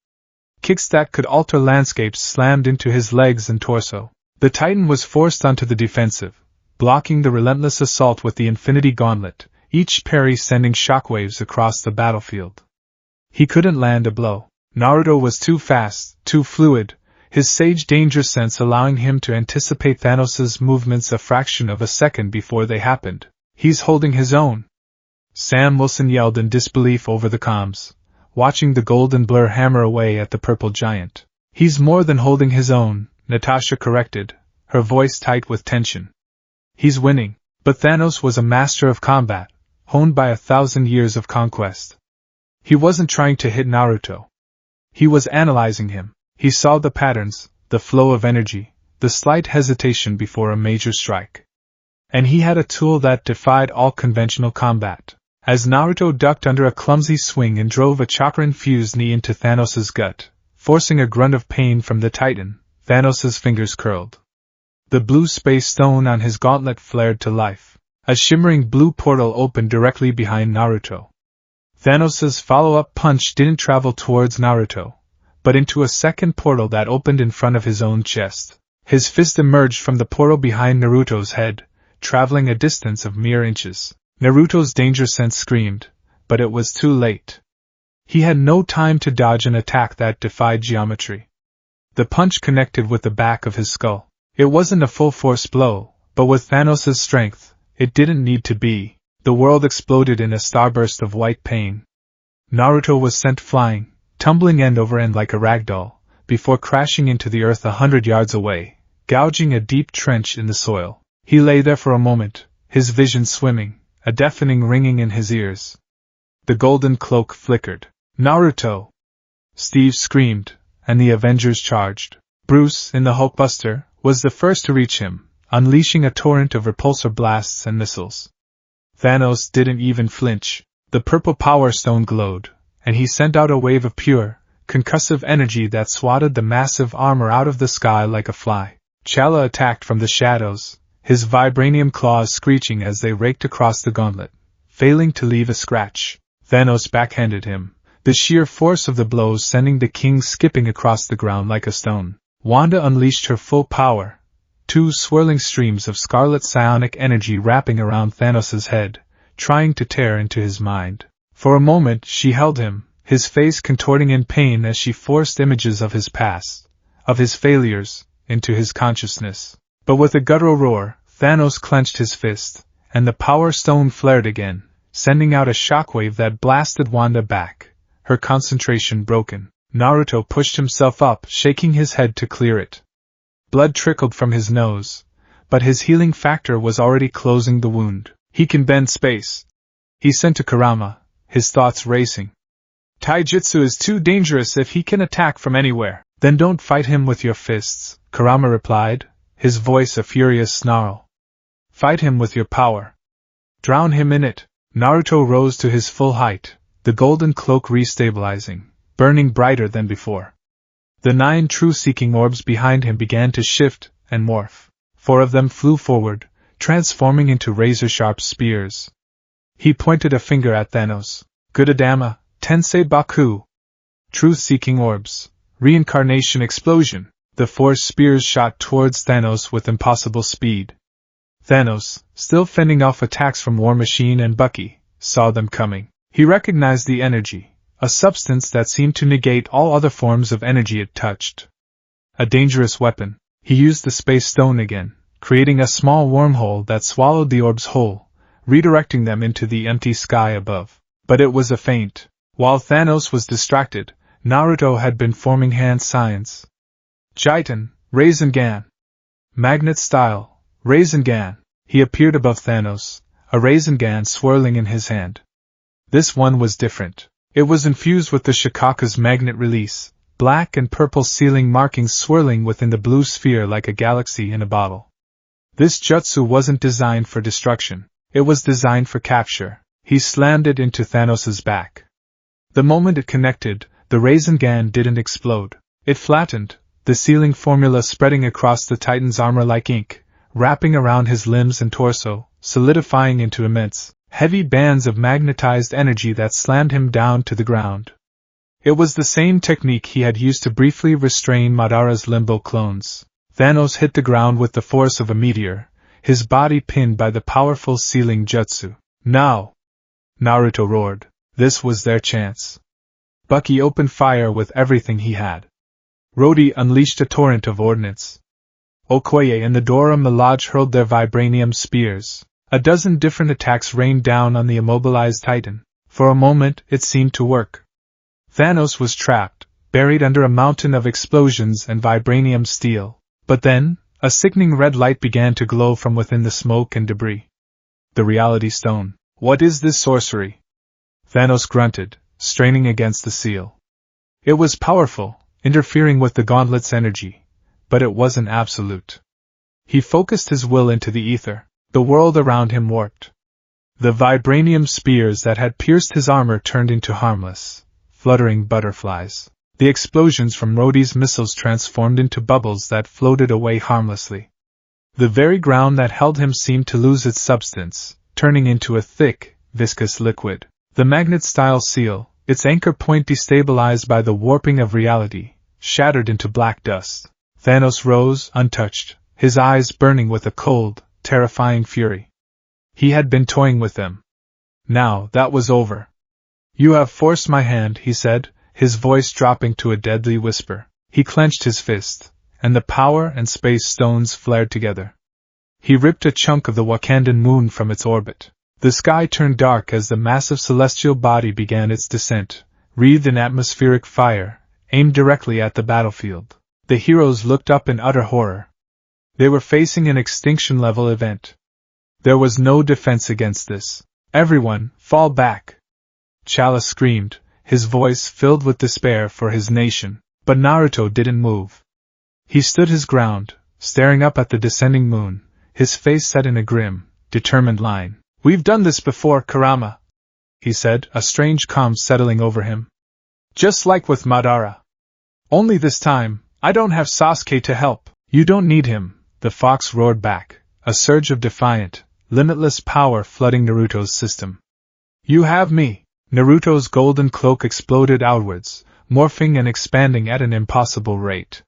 Speaker 1: Kicks that could alter landscapes slammed into his legs and torso. The Titan was forced onto the defensive, blocking the relentless assault with the Infinity Gauntlet, each parry sending shockwaves across the battlefield. He couldn't land a blow. Naruto was too fast, too fluid, his sage danger sense allowing him to anticipate Thanos' movements a fraction of a second before they happened. He's holding his own. Sam Wilson yelled in disbelief over the comms, watching the golden blur hammer away at the purple giant. He's more than holding his own, Natasha corrected, her voice tight with tension. He's winning. But Thanos was a master of combat, honed by 1,000 years of conquest. He wasn't trying to hit Naruto. He was analyzing him. He saw the patterns, the flow of energy, the slight hesitation before a major strike. And he had a tool that defied all conventional combat. As Naruto ducked under a clumsy swing and drove a chakra-infused knee into Thanos' gut, forcing a grunt of pain from the Titan, Thanos' fingers curled. The blue space stone on his gauntlet flared to life. A shimmering blue portal opened directly behind Naruto. Thanos' follow-up punch didn't travel towards Naruto, but into a second portal that opened in front of his own chest. His fist emerged from the portal behind Naruto's head, traveling a distance of mere inches. Naruto's danger sense screamed, but it was too late. He had no time to dodge an attack that defied geometry. The punch connected with the back of his skull. It wasn't a full-force blow, but with Thanos' strength, it didn't need to be. The world exploded in a starburst of white pain. Naruto was sent flying, tumbling end over end like a ragdoll, before crashing into the earth 100 yards away, gouging a deep trench in the soil. He lay there for a moment, his vision swimming, a deafening ringing in his ears. The golden cloak flickered. Naruto! Steve screamed, and the Avengers charged. Bruce, in the Hulkbuster, was the first to reach him, unleashing a torrent of repulsor blasts and missiles. Thanos didn't even flinch. The purple power stone glowed, and he sent out a wave of pure, concussive energy that swatted the massive armor out of the sky like a fly. Chala attacked from the shadows, his vibranium claws screeching as they raked across the gauntlet, failing to leave a scratch. Thanos backhanded him, the sheer force of the blows sending the king skipping across the ground like a stone. Wanda unleashed her full power, two swirling streams of scarlet psionic energy wrapping around Thanos' head, trying to tear into his mind. For a moment she held him, his face contorting in pain as she forced images of his past, of his failures, into his consciousness. But with a guttural roar, Thanos clenched his fist, and the Power Stone flared again, sending out a shockwave that blasted Wanda back, her concentration broken. Naruto pushed himself up, shaking his head to clear it. Blood trickled from his nose, but his healing factor was already closing the wound. He can bend space, he sent to Kurama, his thoughts racing. Taijutsu is too dangerous if he can attack from anywhere. Then don't fight him with your fists, Kurama replied, his voice a furious snarl. Fight him with your power. Drown him in it. Naruto rose to his full height, the golden cloak restabilizing, burning brighter than before. The 9 truth-seeking orbs behind him began to shift and morph. 4 of them flew forward, transforming into razor-sharp spears. He pointed a finger at Thanos. Gudadama, Tensei Baku. Truth-seeking orbs. Reincarnation explosion. The 4 spears shot towards Thanos with impossible speed. Thanos, still fending off attacks from War Machine and Bucky, saw them coming. He recognized the energy, a substance that seemed to negate all other forms of energy it touched. A dangerous weapon. He used the Space Stone again, creating a small wormhole that swallowed the orbs whole, redirecting them into the empty sky above. But it was a feint. While Thanos was distracted, Naruto had been forming hand signs. Jitan, Rasengan. Magnet style, Rasengan. He appeared above Thanos, a Rasengan swirling in his hand. This one was different. It was infused with the Shikaka's magnet release, black and purple sealing markings swirling within the blue sphere like a galaxy in a bottle. This jutsu wasn't designed for destruction, it was designed for capture. He slammed it into Thanos' back. The moment it connected, the Rasengan didn't explode. It flattened, the sealing formula spreading across the Titan's armor like ink, wrapping around his limbs and torso, solidifying into immense, heavy bands of magnetized energy that slammed him down to the ground. It was the same technique he had used to briefly restrain Madara's limbo clones. Thanos hit the ground with the force of a meteor, his body pinned by the powerful sealing jutsu. Now! Naruto roared. This was their chance. Bucky opened fire with everything he had. Rhodey unleashed a torrent of ordnance. Okoye and the Dora Milaje hurled their vibranium spears. A dozen different attacks rained down on the immobilized Titan. For a moment, it seemed to work. Thanos was trapped, buried under a mountain of explosions and vibranium steel. But then, a sickening red light began to glow from within the smoke and debris. The Reality Stone. What is this sorcery? Thanos grunted, straining against the seal. It was powerful, interfering with the gauntlet's energy, but it wasn't absolute. He focused his will into the ether. The world around him warped. The vibranium spears that had pierced his armor turned into harmless, fluttering butterflies. The explosions from Rhodey's missiles transformed into bubbles that floated away harmlessly. The very ground that held him seemed to lose its substance, turning into a thick, viscous liquid. The magnet-style seal, its anchor point destabilized by the warping of reality, shattered into black dust. Thanos rose, untouched, his eyes burning with a cold, terrifying fury. He had been toying with them. Now that was over. You have forced my hand, he said, his voice dropping to a deadly whisper. He clenched his fist, and the power and space stones flared together. He ripped a chunk of the Wakandan moon from its orbit. The sky turned dark as the massive celestial body began its descent, wreathed in atmospheric fire, aimed directly at the battlefield. The heroes looked up in utter horror. They were facing an extinction-level event. There was no defense against this. Everyone, fall back! Chala screamed, his voice filled with despair for his nation. But Naruto didn't move. He stood his ground, staring up at the descending moon, his face set in a grim, determined line. We've done this before, Kurama, he said, a strange calm settling over him. Just like with Madara. Only this time, I don't have Sasuke to help. You don't need him, the fox roared back, a surge of defiant, limitless power flooding Naruto's system. You have me. Naruto's golden cloak exploded outwards, morphing and expanding at an impossible rate.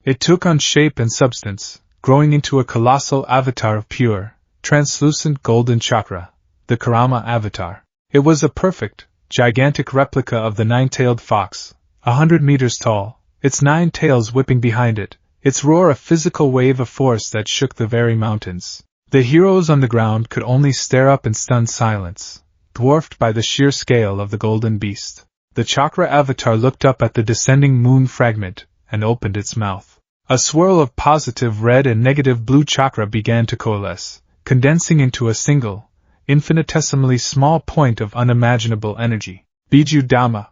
Speaker 1: It took on shape and substance, growing into a colossal avatar of pure, translucent golden chakra, the Kurama avatar. It was a perfect, gigantic replica of the nine-tailed fox, 100 meters tall, its 9 tails whipping behind it, its roar a physical wave of force that shook the very mountains. The heroes on the ground could only stare up in stunned silence, dwarfed by the sheer scale of the golden beast. The chakra avatar looked up at the descending moon fragment and opened its mouth. A swirl of positive red and negative blue chakra began to coalesce, condensing into a single, infinitesimally small point of unimaginable energy. Biju Dama.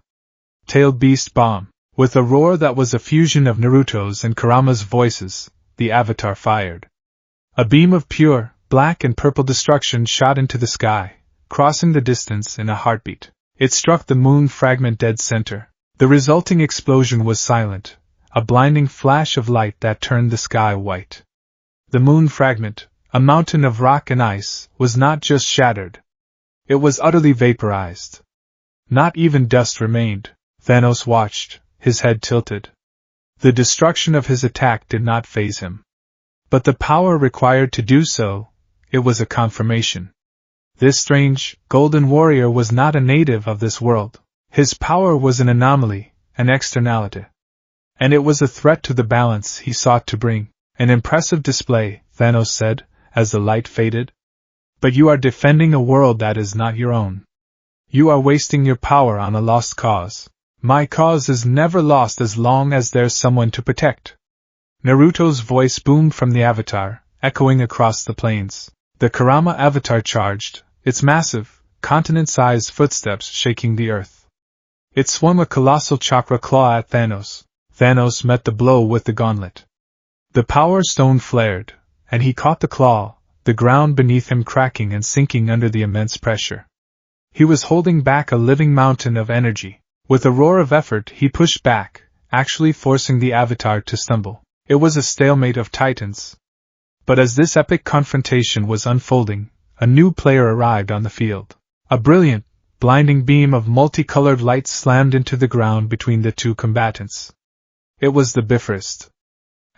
Speaker 1: Tailed Beast Bomb. With a roar that was a fusion of Naruto's and Kurama's voices, the avatar fired. A beam of pure, black and purple destruction shot into the sky, crossing the distance in a heartbeat. It struck the moon fragment dead center. The resulting explosion was silent, a blinding flash of light that turned the sky white. The moon fragment, a mountain of rock and ice, was not just shattered. It was utterly vaporized. Not even dust remained. Thanos watched, his head tilted. The destruction of his attack did not faze him. But the power required to do so, it was a confirmation. This strange, golden warrior was not a native of this world. His power was an anomaly, an externality. And it was a threat to the balance he sought to bring. An impressive display, Thanos said, as the light faded. But you are defending a world that is not your own. You are wasting your power on a lost cause. My cause is never lost as long as there's someone to protect. Naruto's voice boomed from the avatar, echoing across the plains. The Kurama avatar charged, its massive, continent-sized footsteps shaking the earth. It swung a colossal chakra claw at Thanos. Thanos met the blow with the gauntlet. The power stone flared, and he caught the claw, the ground beneath him cracking and sinking under the immense pressure. He was holding back a living mountain of energy. With a roar of effort he pushed back, actually forcing the avatar to stumble. It was a stalemate of titans. But as this epic confrontation was unfolding, a new player arrived on the field. A brilliant, blinding beam of multicolored light slammed into the ground between the two combatants. It was the Bifrost.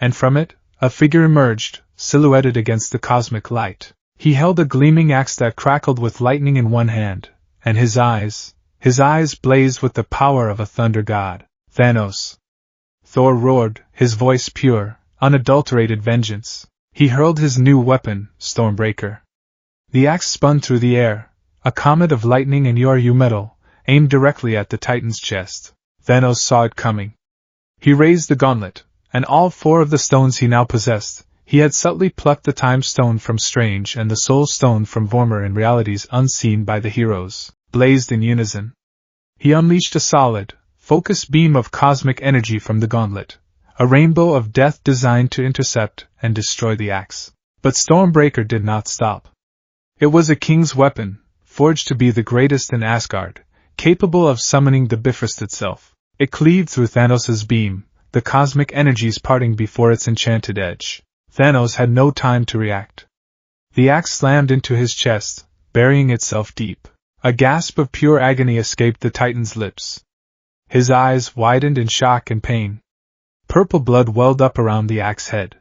Speaker 1: And from it, a figure emerged, silhouetted against the cosmic light. He held a gleaming axe that crackled with lightning in one hand, and his eyes blazed with the power of a thunder god. Thanos. Thor roared, his voice pure, unadulterated vengeance. He hurled his new weapon, Stormbreaker. The axe spun through the air, a comet of lightning and Yoryu metal, aimed directly at the Titan's chest. Thanos saw it coming. He raised the gauntlet, and all 4 of the stones he now possessed. He had subtly plucked the Time Stone from Strange and the Soul Stone from Vormer in realities unseen by the heroes, blazed in unison. He unleashed a solid, focused beam of cosmic energy from the gauntlet, a rainbow of death designed to intercept and destroy the axe. But Stormbreaker did not stop. It was a king's weapon, forged to be the greatest in Asgard, capable of summoning the Bifrost itself. It cleaved through Thanos' beam, the cosmic energies parting before its enchanted edge. Thanos had no time to react. The axe slammed into his chest, burying itself deep. A gasp of pure agony escaped the Titan's lips. His eyes widened in shock and pain. Purple blood welled up around the axe head.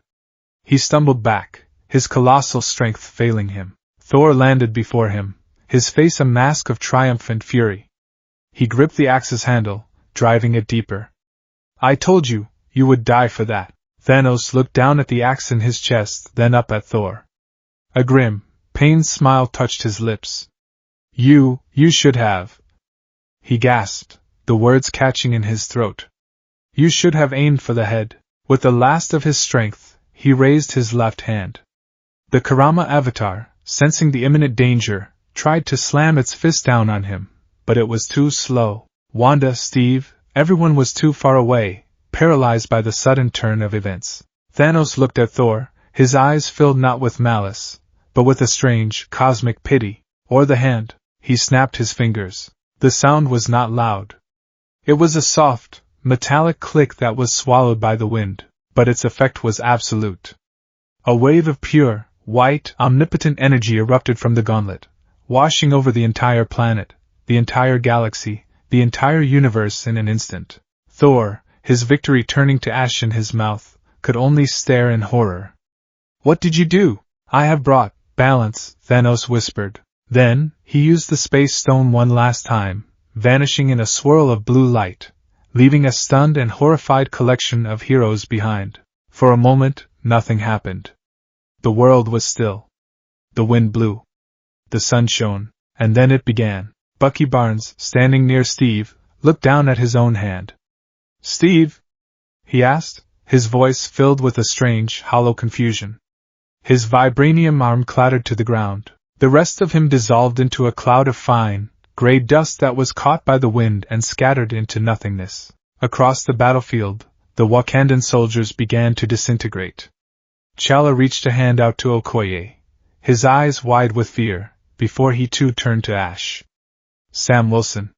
Speaker 1: He stumbled back, his colossal strength failing him. Thor landed before him, his face a mask of triumphant fury. He gripped the axe's handle, driving it deeper. I told you, you would die for that. Thanos looked down at the axe in his chest, then up at Thor. A grim, pained smile touched his lips. You should have. He gasped, the words catching in his throat. You should have aimed for the head. With the last of his strength, he raised his left hand. The Kurama avatar, sensing the imminent danger, tried to slam its fist down on him, but it was too slow. Wanda, Steve, everyone was too far away, paralyzed by the sudden turn of events. Thanos looked at Thor, his eyes filled not with malice, but with a strange, cosmic pity. Or the hand. He snapped his fingers. The sound was not loud. It was a soft, metallic click that was swallowed by the wind, but its effect was absolute. A wave of pure, white, omnipotent energy erupted from the gauntlet, washing over the entire planet, the entire galaxy, the entire universe in an instant. Thor, his victory turning to ash in his mouth, could only stare in horror. What did you do? I have brought balance, Thanos whispered. Then, he used the Space Stone one last time, vanishing in a swirl of blue light, leaving a stunned and horrified collection of heroes behind. For a moment, nothing happened. The world was still. The wind blew. The sun shone, and then it began. Bucky Barnes, standing near Steve, looked down at his own hand. "Steve?" he asked, his voice filled with a strange, hollow confusion. His vibranium arm clattered to the ground. The rest of him dissolved into a cloud of fine, gray dust that was caught by the wind and scattered into nothingness. Across the battlefield, the Wakandan soldiers began to disintegrate. Chala reached a hand out to Okoye, his eyes wide with fear, before he too turned to ash. Sam Wilson,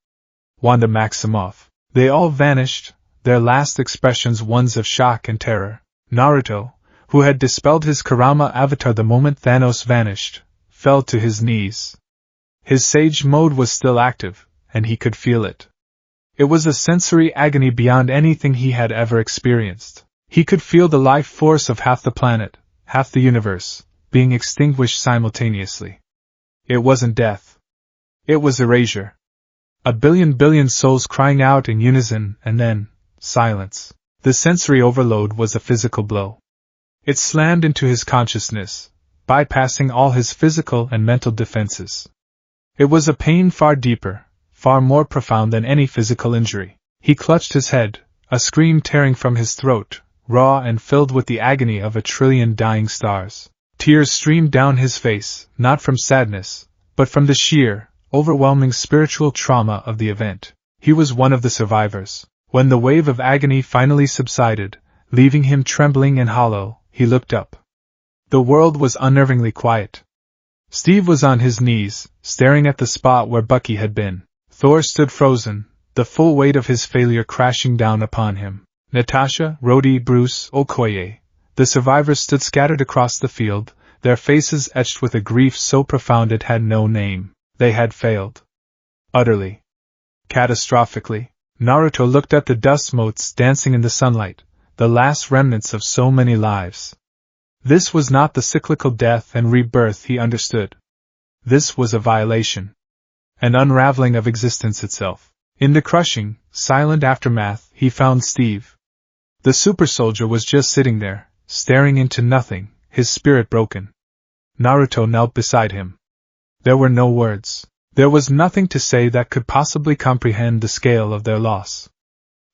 Speaker 1: Wanda Maximoff, they all vanished, their last expressions ones of shock and terror. Naruto, who had dispelled his Kurama avatar the moment Thanos vanished, fell to his knees. His sage mode was still active, and he could feel it. It was a sensory agony beyond anything he had ever experienced. He could feel the life force of half the planet, half the universe, being extinguished simultaneously. It wasn't death. It was erasure. A billion souls crying out in unison, and then, silence. The sensory overload was a physical blow. It slammed into his consciousness, bypassing all his physical and mental defenses. It was a pain far deeper, far more profound than any physical injury. He clutched his head, a scream tearing from his throat, raw and filled with the agony of a trillion dying stars. Tears streamed down his face, not from sadness, but from the sheer, overwhelming spiritual trauma of the event. He was one of the survivors. When the wave of agony finally subsided, leaving him trembling and hollow, he looked up. The world was unnervingly quiet. Steve was on his knees, staring at the spot where Bucky had been. Thor stood frozen, the full weight of his failure crashing down upon him. Natasha, Rhodey, Bruce, Okoye, the survivors stood scattered across the field, their faces etched with a grief so profound it had no name. They had failed. Utterly. Catastrophically. Naruto looked at the dust motes dancing in the sunlight, the last remnants of so many lives. This was not the cyclical death and rebirth he understood. This was a violation. An unraveling of existence itself. In the crushing, silent aftermath, he found Steve. The super soldier was just sitting there, staring into nothing, his spirit broken. Naruto knelt beside him. There were no words. There was nothing to say that could possibly comprehend the scale of their loss.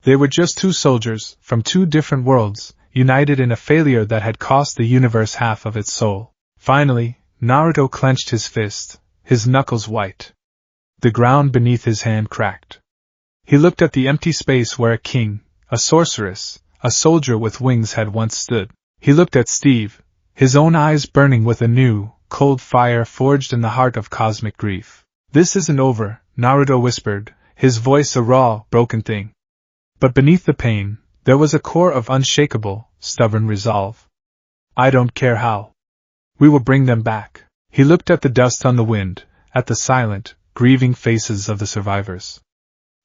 Speaker 1: They were just two soldiers, from two different worlds, united in a failure that had cost the universe half of its soul. Finally, Naruto clenched his fist, his knuckles white. The ground beneath his hand cracked. He looked at the empty space where a king, a sorceress, a soldier with wings had once stood. He looked at Steve, his own eyes burning with a new, cold fire forged in the heart of cosmic grief. "This isn't over," Naruto whispered, his voice a raw, broken thing. But beneath the pain, there was a core of unshakable, stubborn resolve. "I don't care how. We will bring them back." He looked at the dust on the wind, at the silent, grieving faces of the survivors.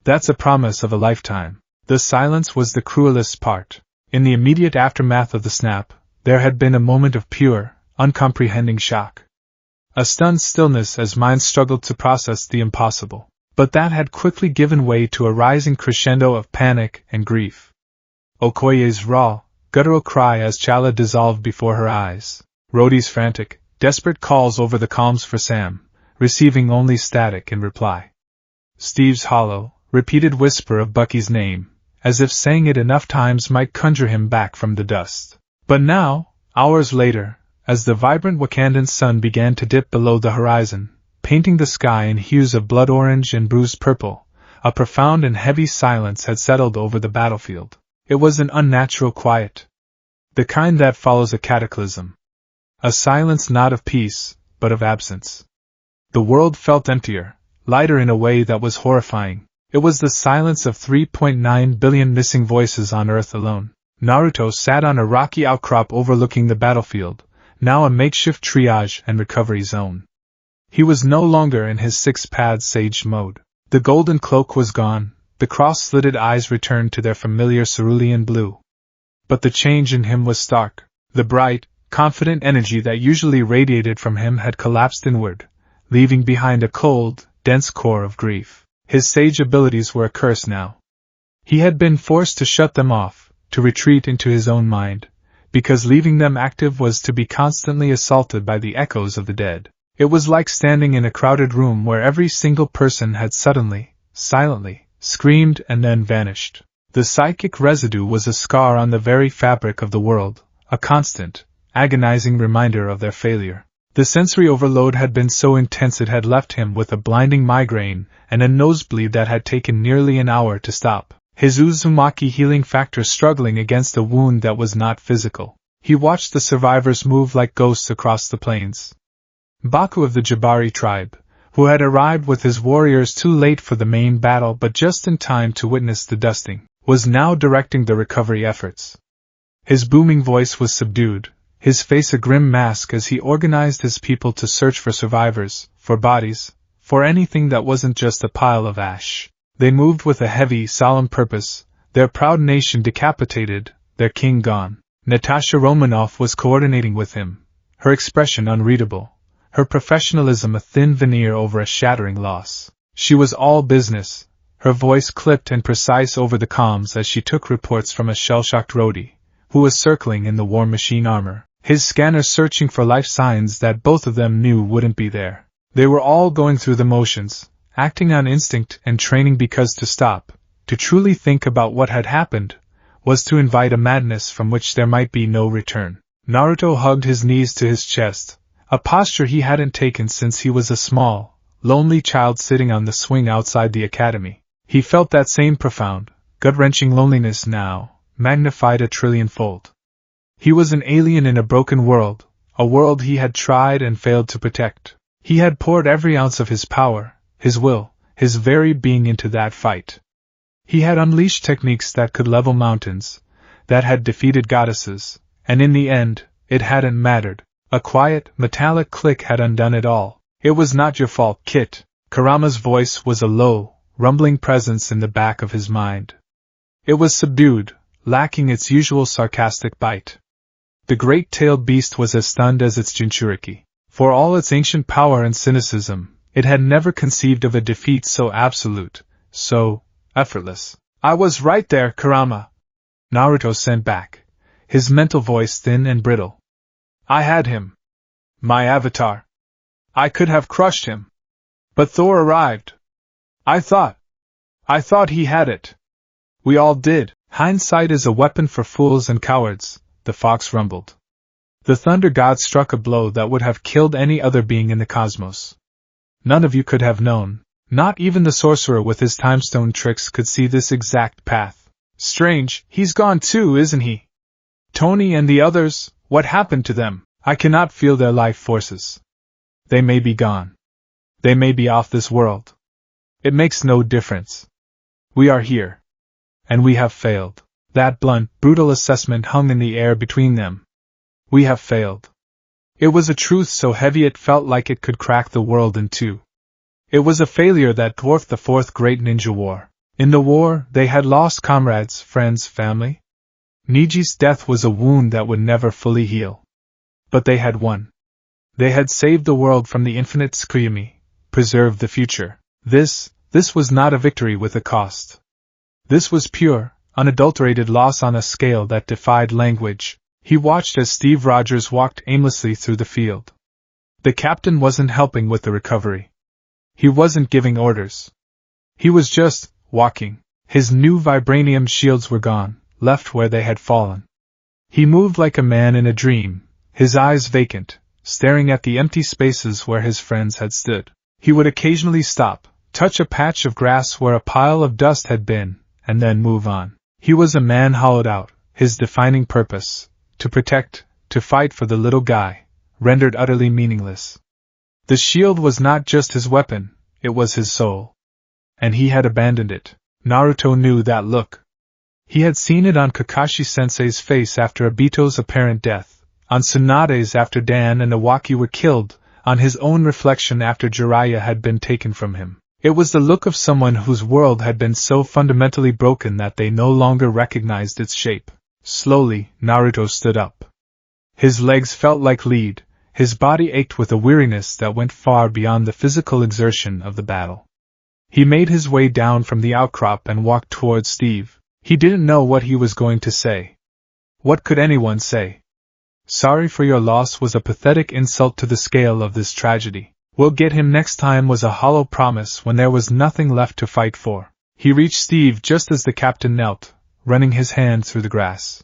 Speaker 1: "That's a promise of a lifetime." The silence was the cruelest part. In the immediate aftermath of the snap, there had been a moment of pure, uncomprehending shock. A stunned stillness as minds struggled to process the impossible. But that had quickly given way to a rising crescendo of panic and grief. Okoye's raw, guttural cry as Chala dissolved before her eyes. Rhodey's frantic, desperate calls over the comms for Sam, receiving only static in reply. Steve's hollow, repeated whisper of Bucky's name, as if saying it enough times might conjure him back from the dust. But now, hours later, as the vibrant Wakandan sun began to dip below the horizon, painting the sky in hues of blood orange and bruised purple, a profound and heavy silence had settled over the battlefield. It was an unnatural quiet. The kind that follows a cataclysm. A silence not of peace, but of absence. The world felt emptier, lighter in a way that was horrifying. It was the silence of 3.9 billion missing voices on Earth alone. Naruto sat on a rocky outcrop overlooking the battlefield, now a makeshift triage and recovery zone. He was no longer in his six-pad sage mode. The golden cloak was gone, the cross-slitted eyes returned to their familiar cerulean blue. But the change in him was stark. The bright, confident energy that usually radiated from him had collapsed inward, leaving behind a cold, dense core of grief. His sage abilities were a curse now. He had been forced to shut them off, to retreat into his own mind, because leaving them active was to be constantly assaulted by the echoes of the dead. It was like standing in a crowded room where every single person had suddenly, silently, screamed and then vanished. The psychic residue was a scar on the very fabric of the world, a constant, agonizing reminder of their failure. The sensory overload had been so intense it had left him with a blinding migraine and a nosebleed that had taken nearly an hour to stop. His Uzumaki healing factor struggling against a wound that was not physical. He watched the survivors move like ghosts across the plains. Baku of the Jabari tribe, who had arrived with his warriors too late for the main battle but just in time to witness the dusting, was now directing the recovery efforts. His booming voice was subdued, his face a grim mask as he organized his people to search for survivors, for bodies, for anything that wasn't just a pile of ash. They moved with a heavy, solemn purpose, their proud nation decapitated, their king gone. Natasha Romanoff was coordinating with him, her expression unreadable, her professionalism a thin veneer over a shattering loss. She was all business, her voice clipped and precise over the comms as she took reports from a shell-shocked Rhodey, who was circling in the war machine armor, his scanner searching for life signs that both of them knew wouldn't be there. They were all going through the motions, acting on instinct and training because to stop, to truly think about what had happened, was to invite a madness from which there might be no return. Naruto hugged his knees to his chest, a posture he hadn't taken since he was a small, lonely child sitting on the swing outside the academy. He felt that same profound, gut-wrenching loneliness now, magnified a trillionfold. He was an alien in a broken world, a world he had tried and failed to protect. He had poured every ounce of his power, his will, his very being into that fight. He had unleashed techniques that could level mountains, that had defeated goddesses, and in the end, it hadn't mattered. A quiet, metallic click had undone it all. It was not your fault, Kit. Kurama's voice was a low, rumbling presence in the back of his mind. It was subdued, lacking its usual sarcastic bite. The great-tailed beast was as stunned as its Jinchuriki. For all its ancient power and cynicism, it had never conceived of a defeat so absolute, so effortless. I was right there, Kurama, Naruto sent back, his mental voice thin and brittle. I had him. My avatar. I could have crushed him. But Thor arrived. I thought he had it. We all did. Hindsight is a weapon for fools and cowards, the fox rumbled. The thunder god struck a blow that would have killed any other being in the cosmos. None of you could have known. Not even the sorcerer with his timestone tricks could see this exact path. Strange, he's gone too, isn't he? Tony and the others, what happened to them? I cannot feel their life forces. They may be gone. They may be off this world. It makes no difference. We are here. And we have failed. That blunt, brutal assessment hung in the air between them. We have failed. It was a truth so heavy it felt like it could crack the world in two. It was a failure that dwarfed the fourth great ninja war. In the war, they had lost comrades, friends, family. Niji's death was a wound that would never fully heal. But they had won. They had saved the world from the infinite Tsukuyumi, preserved the future. This was not a victory with a cost. This was pure, unadulterated loss on a scale that defied language. He watched as Steve Rogers walked aimlessly through the field. The captain wasn't helping with the recovery. He wasn't giving orders. He was just walking. His new vibranium shields were gone, left where they had fallen. He moved like a man in a dream, his eyes vacant, staring at the empty spaces where his friends had stood. He would occasionally stop, touch a patch of grass where a pile of dust had been, and then move on. He was a man hollowed out, his defining purpose, to protect, to fight for the little guy, rendered utterly meaningless. The shield was not just his weapon, it was his soul. And he had abandoned it. Naruto knew that look. He had seen it on Kakashi-sensei's face after Obito's apparent death, on Tsunade's after Dan and Iwaki were killed, on his own reflection after Jiraiya had been taken from him. It was the look of someone whose world had been so fundamentally broken that they no longer recognized its shape. Slowly, Naruto stood up. His legs felt like lead, his body ached with a weariness that went far beyond the physical exertion of the battle. He made his way down from the outcrop and walked towards Steve. He didn't know what he was going to say. What could anyone say? Sorry for your loss was a pathetic insult to the scale of this tragedy. We'll get him next time was a hollow promise when there was nothing left to fight for. He reached Steve just as the captain knelt, running his hand through the grass.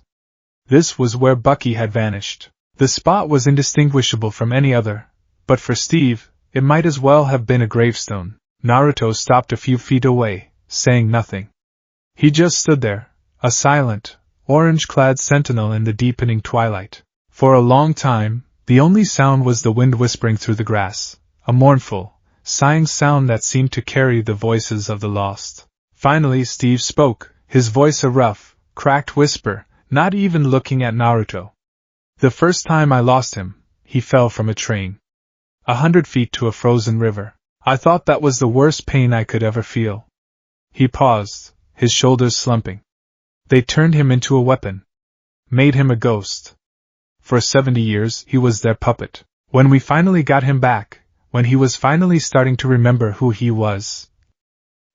Speaker 1: This was where Bucky had vanished. The spot was indistinguishable from any other, but for Steve, it might as well have been a gravestone. Naruto stopped a few feet away, saying nothing. He just stood there, a silent, orange-clad sentinel in the deepening twilight. For a long time, the only sound was the wind whispering through the grass, a mournful, sighing sound that seemed to carry the voices of the lost. Finally Steve spoke, his voice a rough, cracked whisper, not even looking at Naruto. The first time I lost him, he fell from a train. 100 feet to a frozen river. I thought that was the worst pain I could ever feel. He paused, his shoulders slumping. They turned him into a weapon. Made him a ghost. For 70 years he was their puppet. When we finally got him back, when he was finally starting to remember who he was,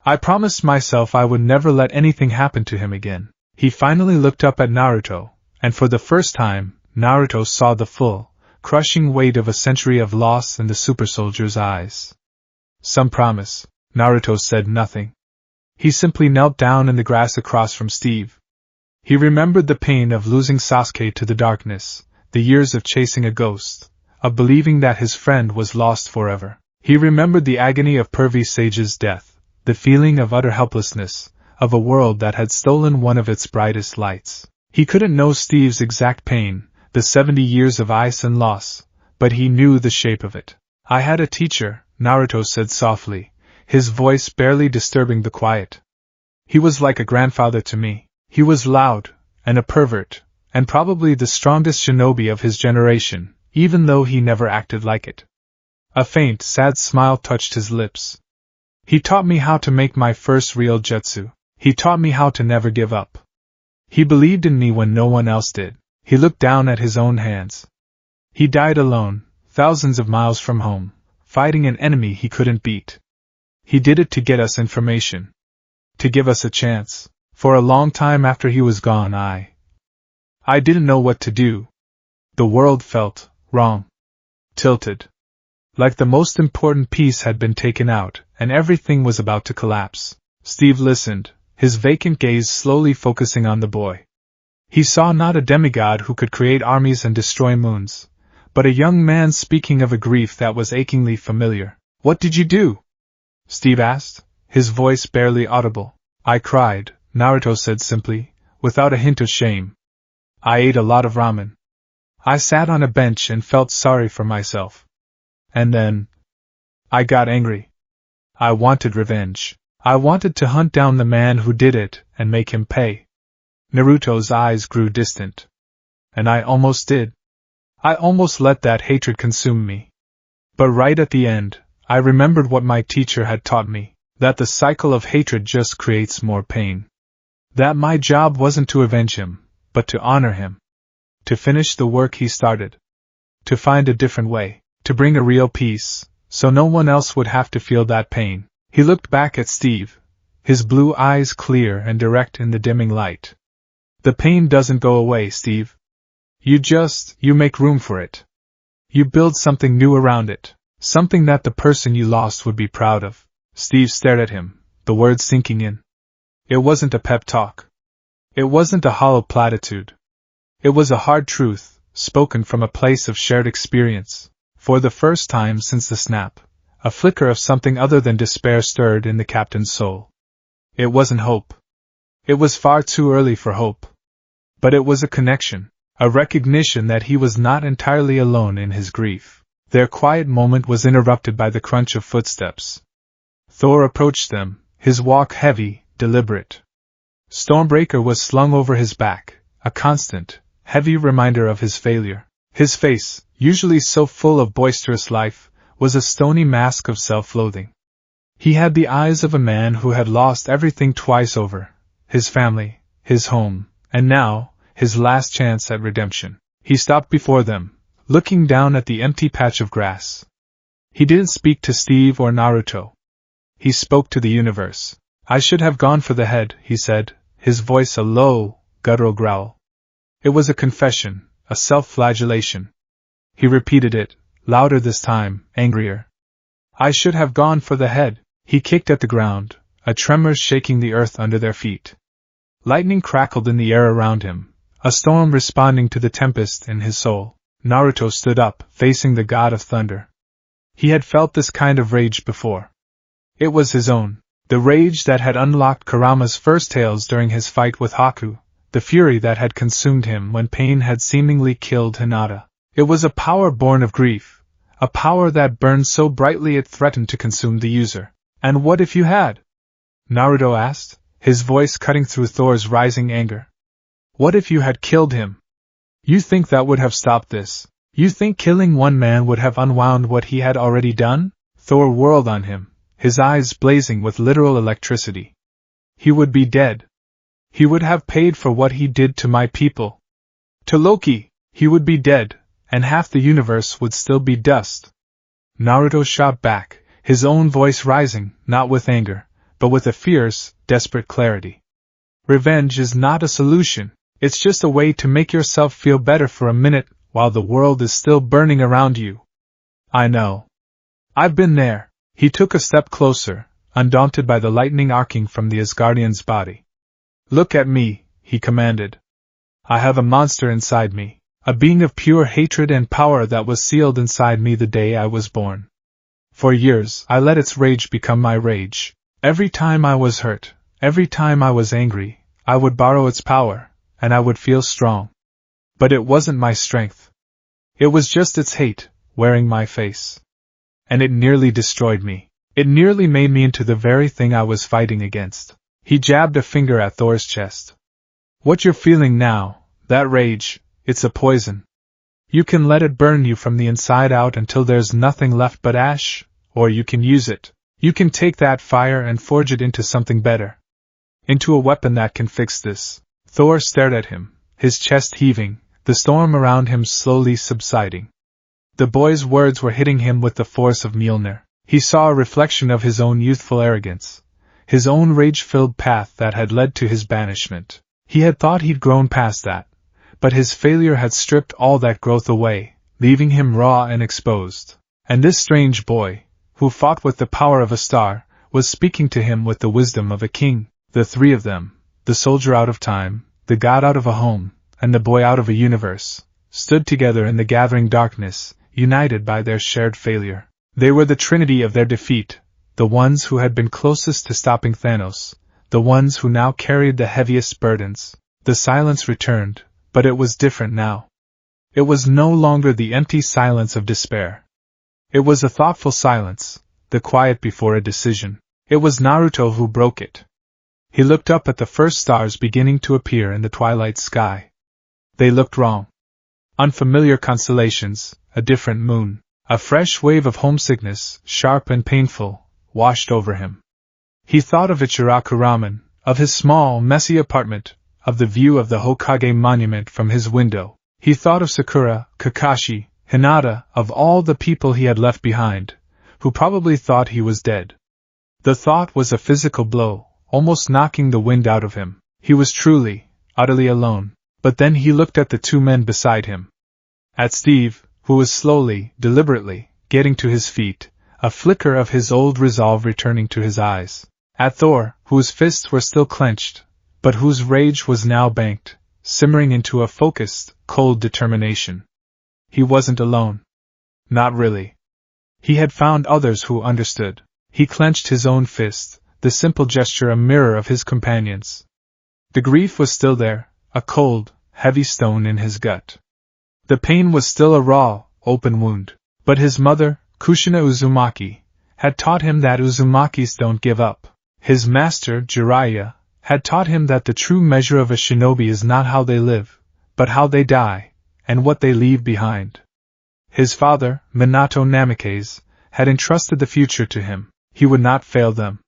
Speaker 1: I promised myself I would never let anything happen to him again. He finally looked up at Naruto, and for the first time, Naruto saw the full, crushing weight of a century of loss in the super soldier's eyes. Some promise. Naruto said nothing. He simply knelt down in the grass across from Steve. He remembered the pain of losing Sasuke to the darkness, the years of chasing a ghost, of believing that his friend was lost forever. He remembered the agony of Pervy Sage's death, the feeling of utter helplessness, of a world that had stolen one of its brightest lights. He couldn't know Steve's exact pain, the 70 years of ice and loss, but he knew the shape of it. I had a teacher, Naruto said softly, his voice barely disturbing the quiet. He was like a grandfather to me. He was loud, and a pervert, and probably the strongest shinobi of his generation, even though he never acted like it. A faint, sad smile touched his lips. He taught me how to make my first real jutsu. He taught me how to never give up. He believed in me when no one else did. He looked down at his own hands. He died alone, thousands of miles from home, fighting an enemy he couldn't beat. He did it to get us information. To give us a chance. For a long time after he was gone I didn't know what to do. The world felt wrong. Tilted. Like the most important piece had been taken out, and everything was about to collapse. Steve listened, his vacant gaze slowly focusing on the boy. He saw not a demigod who could create armies and destroy moons, but a young man speaking of a grief that was achingly familiar. What did you do? Steve asked, his voice barely audible. I cried, Naruto said simply, without a hint of shame. I ate a lot of ramen. I sat on a bench and felt sorry for myself. And then I got angry. I wanted revenge. I wanted to hunt down the man who did it and make him pay. Naruto's eyes grew distant. And I almost did. I almost let that hatred consume me. But right at the end, I remembered what my teacher had taught me, that the cycle of hatred just creates more pain. That my job wasn't to avenge him, but to honor him. To finish the work he started. To find a different way. To bring a real peace, so no one else would have to feel that pain. He looked back at Steve, his blue eyes clear and direct in the dimming light. The pain doesn't go away, Steve. You make room for it. You build something new around it, something that the person you lost would be proud of. Steve stared at him, the words sinking in. It wasn't a pep talk. It wasn't a hollow platitude. It was a hard truth, spoken from a place of shared experience. For the first time since the snap, a flicker of something other than despair stirred in the captain's soul. It wasn't hope. It was far too early for hope. But it was a connection, a recognition that he was not entirely alone in his grief. Their quiet moment was interrupted by the crunch of footsteps. Thor approached them, his walk heavy, deliberate. Stormbreaker was slung over his back, a constant, heavy reminder of his failure. His face, usually so full of boisterous life, was a stony mask of self-loathing. He had the eyes of a man who had lost everything twice over, his family, his home, and now, his last chance at redemption. He stopped before them, looking down at the empty patch of grass. He didn't speak to Steve or Naruto. he spoke to the universe. I should have gone for the head, he said, his voice a low, guttural growl. It was a confession, a self-flagellation. He repeated it, louder this time, angrier. I should have gone for the head. He kicked at the ground, a tremor shaking the earth under their feet. Lightning crackled in the air around him, a storm responding to the tempest in his soul. Naruto stood up, facing the god of thunder. He had felt this kind of rage before. It was his own, the rage that had unlocked Kurama's first tales during his fight with Haku, the fury that had consumed him when pain had seemingly killed Hinata. It was a power born of grief, a power that burned so brightly it threatened to consume the user. And what if you had? Naruto asked, his voice cutting through Thor's rising anger. What if you had killed him? You think that would have stopped this? You think killing one man would have unwound what he had already done? Thor whirled on him, his eyes blazing with literal electricity. He would be dead. He would have paid for what he did to my people. To Loki, he would be dead, and half the universe would still be dust. Naruto shot back, his own voice rising, not with anger, but with a fierce, desperate clarity. Revenge is not a solution, it's just a way to make yourself feel better for a minute while the world is still burning around you. I know. I've been there. He took a step closer, undaunted by the lightning arcing from the Asgardian's body. Look at me, he commanded. I have a monster inside me, a being of pure hatred and power that was sealed inside me the day I was born. For years, I let its rage become my rage. Every time I was hurt, every time I was angry, I would borrow its power, and I would feel strong. But it wasn't my strength. It was just its hate, wearing my face. And it nearly destroyed me. It nearly made me into the very thing I was fighting against. He jabbed a finger at Thor's chest. What you're feeling now, that rage, it's a poison. You can let it burn you from the inside out until there's nothing left but ash, or you can use it. You can take that fire and forge it into something better. Into a weapon that can fix this. Thor stared at him, his chest heaving, the storm around him slowly subsiding. The boy's words were hitting him with the force of Mjolnir. He saw a reflection of his own youthful arrogance, his own rage-filled path that had led to his banishment. He had thought he'd grown past that, but his failure had stripped all that growth away, leaving him raw and exposed. And this strange boy, who fought with the power of a star, was speaking to him with the wisdom of a king. The three of them, the soldier out of time, the god out of a home, and the boy out of a universe, stood together in the gathering darkness, united by their shared failure. They were the trinity of their defeat, the ones who had been closest to stopping Thanos, the ones who now carried the heaviest burdens. The silence returned, but it was different now. It was no longer the empty silence of despair. It was a thoughtful silence, the quiet before a decision. It was Naruto who broke it. He looked up at the first stars beginning to appear in the twilight sky. They looked wrong. Unfamiliar constellations, a different moon, a fresh wave of homesickness, sharp and painful, washed over him. He thought of Ichiraku Ramen, of his small, messy apartment, of the view of the Hokage monument from his window. He thought of Sakura, Kakashi, Hinata, of all the people he had left behind, who probably thought he was dead. The thought was a physical blow, almost knocking the wind out of him. He was truly, utterly alone. But then he looked at the two men beside him. At Steve, who was slowly, deliberately, getting to his feet, a flicker of his old resolve returning to his eyes. At Thor, whose fists were still clenched, but whose rage was now banked, simmering into a focused, cold determination. He wasn't alone. Not really. He had found others who understood. He clenched his own fist, the simple gesture a mirror of his companions. The grief was still there, a cold, heavy stone in his gut. The pain was still a raw, open wound. But his mother, Kushina Uzumaki, had taught him that Uzumakis don't give up. His master, Jiraiya, had taught him that the true measure of a shinobi is not how they live, but how they die, and what they leave behind. His father, Minato Namikaze, had entrusted the future to him. He would not fail them.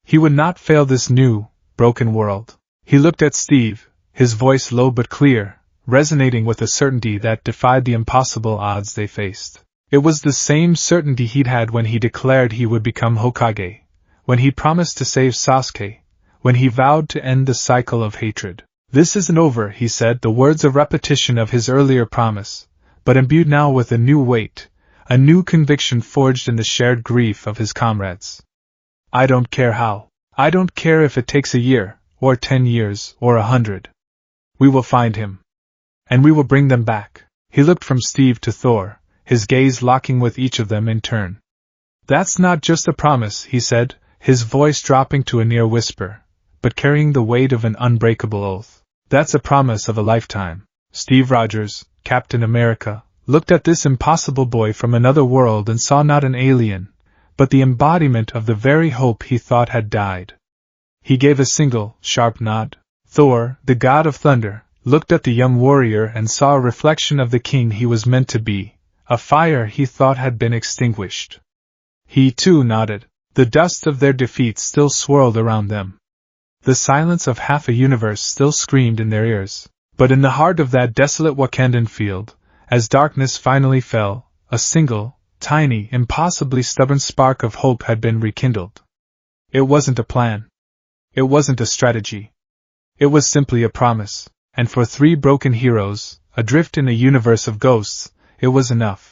Speaker 1: He would not fail this new, broken world. He looked at Steve, his voice low but clear, resonating with a certainty that defied the impossible odds they faced. It was the same certainty he'd had when he declared he would become Hokage, when he promised to save Sasuke, when he vowed to end the cycle of hatred. This isn't over, he said, the words a repetition of his earlier promise, but imbued now with a new weight, a new conviction forged in the shared grief of his comrades. I don't care how. I don't care if it takes a year, or 10 years, or 100. We will find him. And we will bring them back. He looked from Steve to Thor, his gaze locking with each of them in turn. That's not just a promise, he said, his voice dropping to a near whisper, but carrying the weight of an unbreakable oath. That's a promise of a lifetime. Steve Rogers, Captain America, looked at this impossible boy from another world and saw not an alien, but the embodiment of the very hope he thought had died. He gave a single, sharp nod. Thor, the god of thunder, looked at the young warrior and saw a reflection of the king he was meant to be, a fire he thought had been extinguished. He too nodded. The dust of their defeat still swirled around them. The silence of half a universe still screamed in their ears. But in the heart of that desolate Wakandan field, as darkness finally fell, a single, tiny, impossibly stubborn spark of hope had been rekindled. It wasn't a plan. It wasn't a strategy. It was simply a promise, and for 3 broken heroes, adrift in a universe of ghosts, it was enough.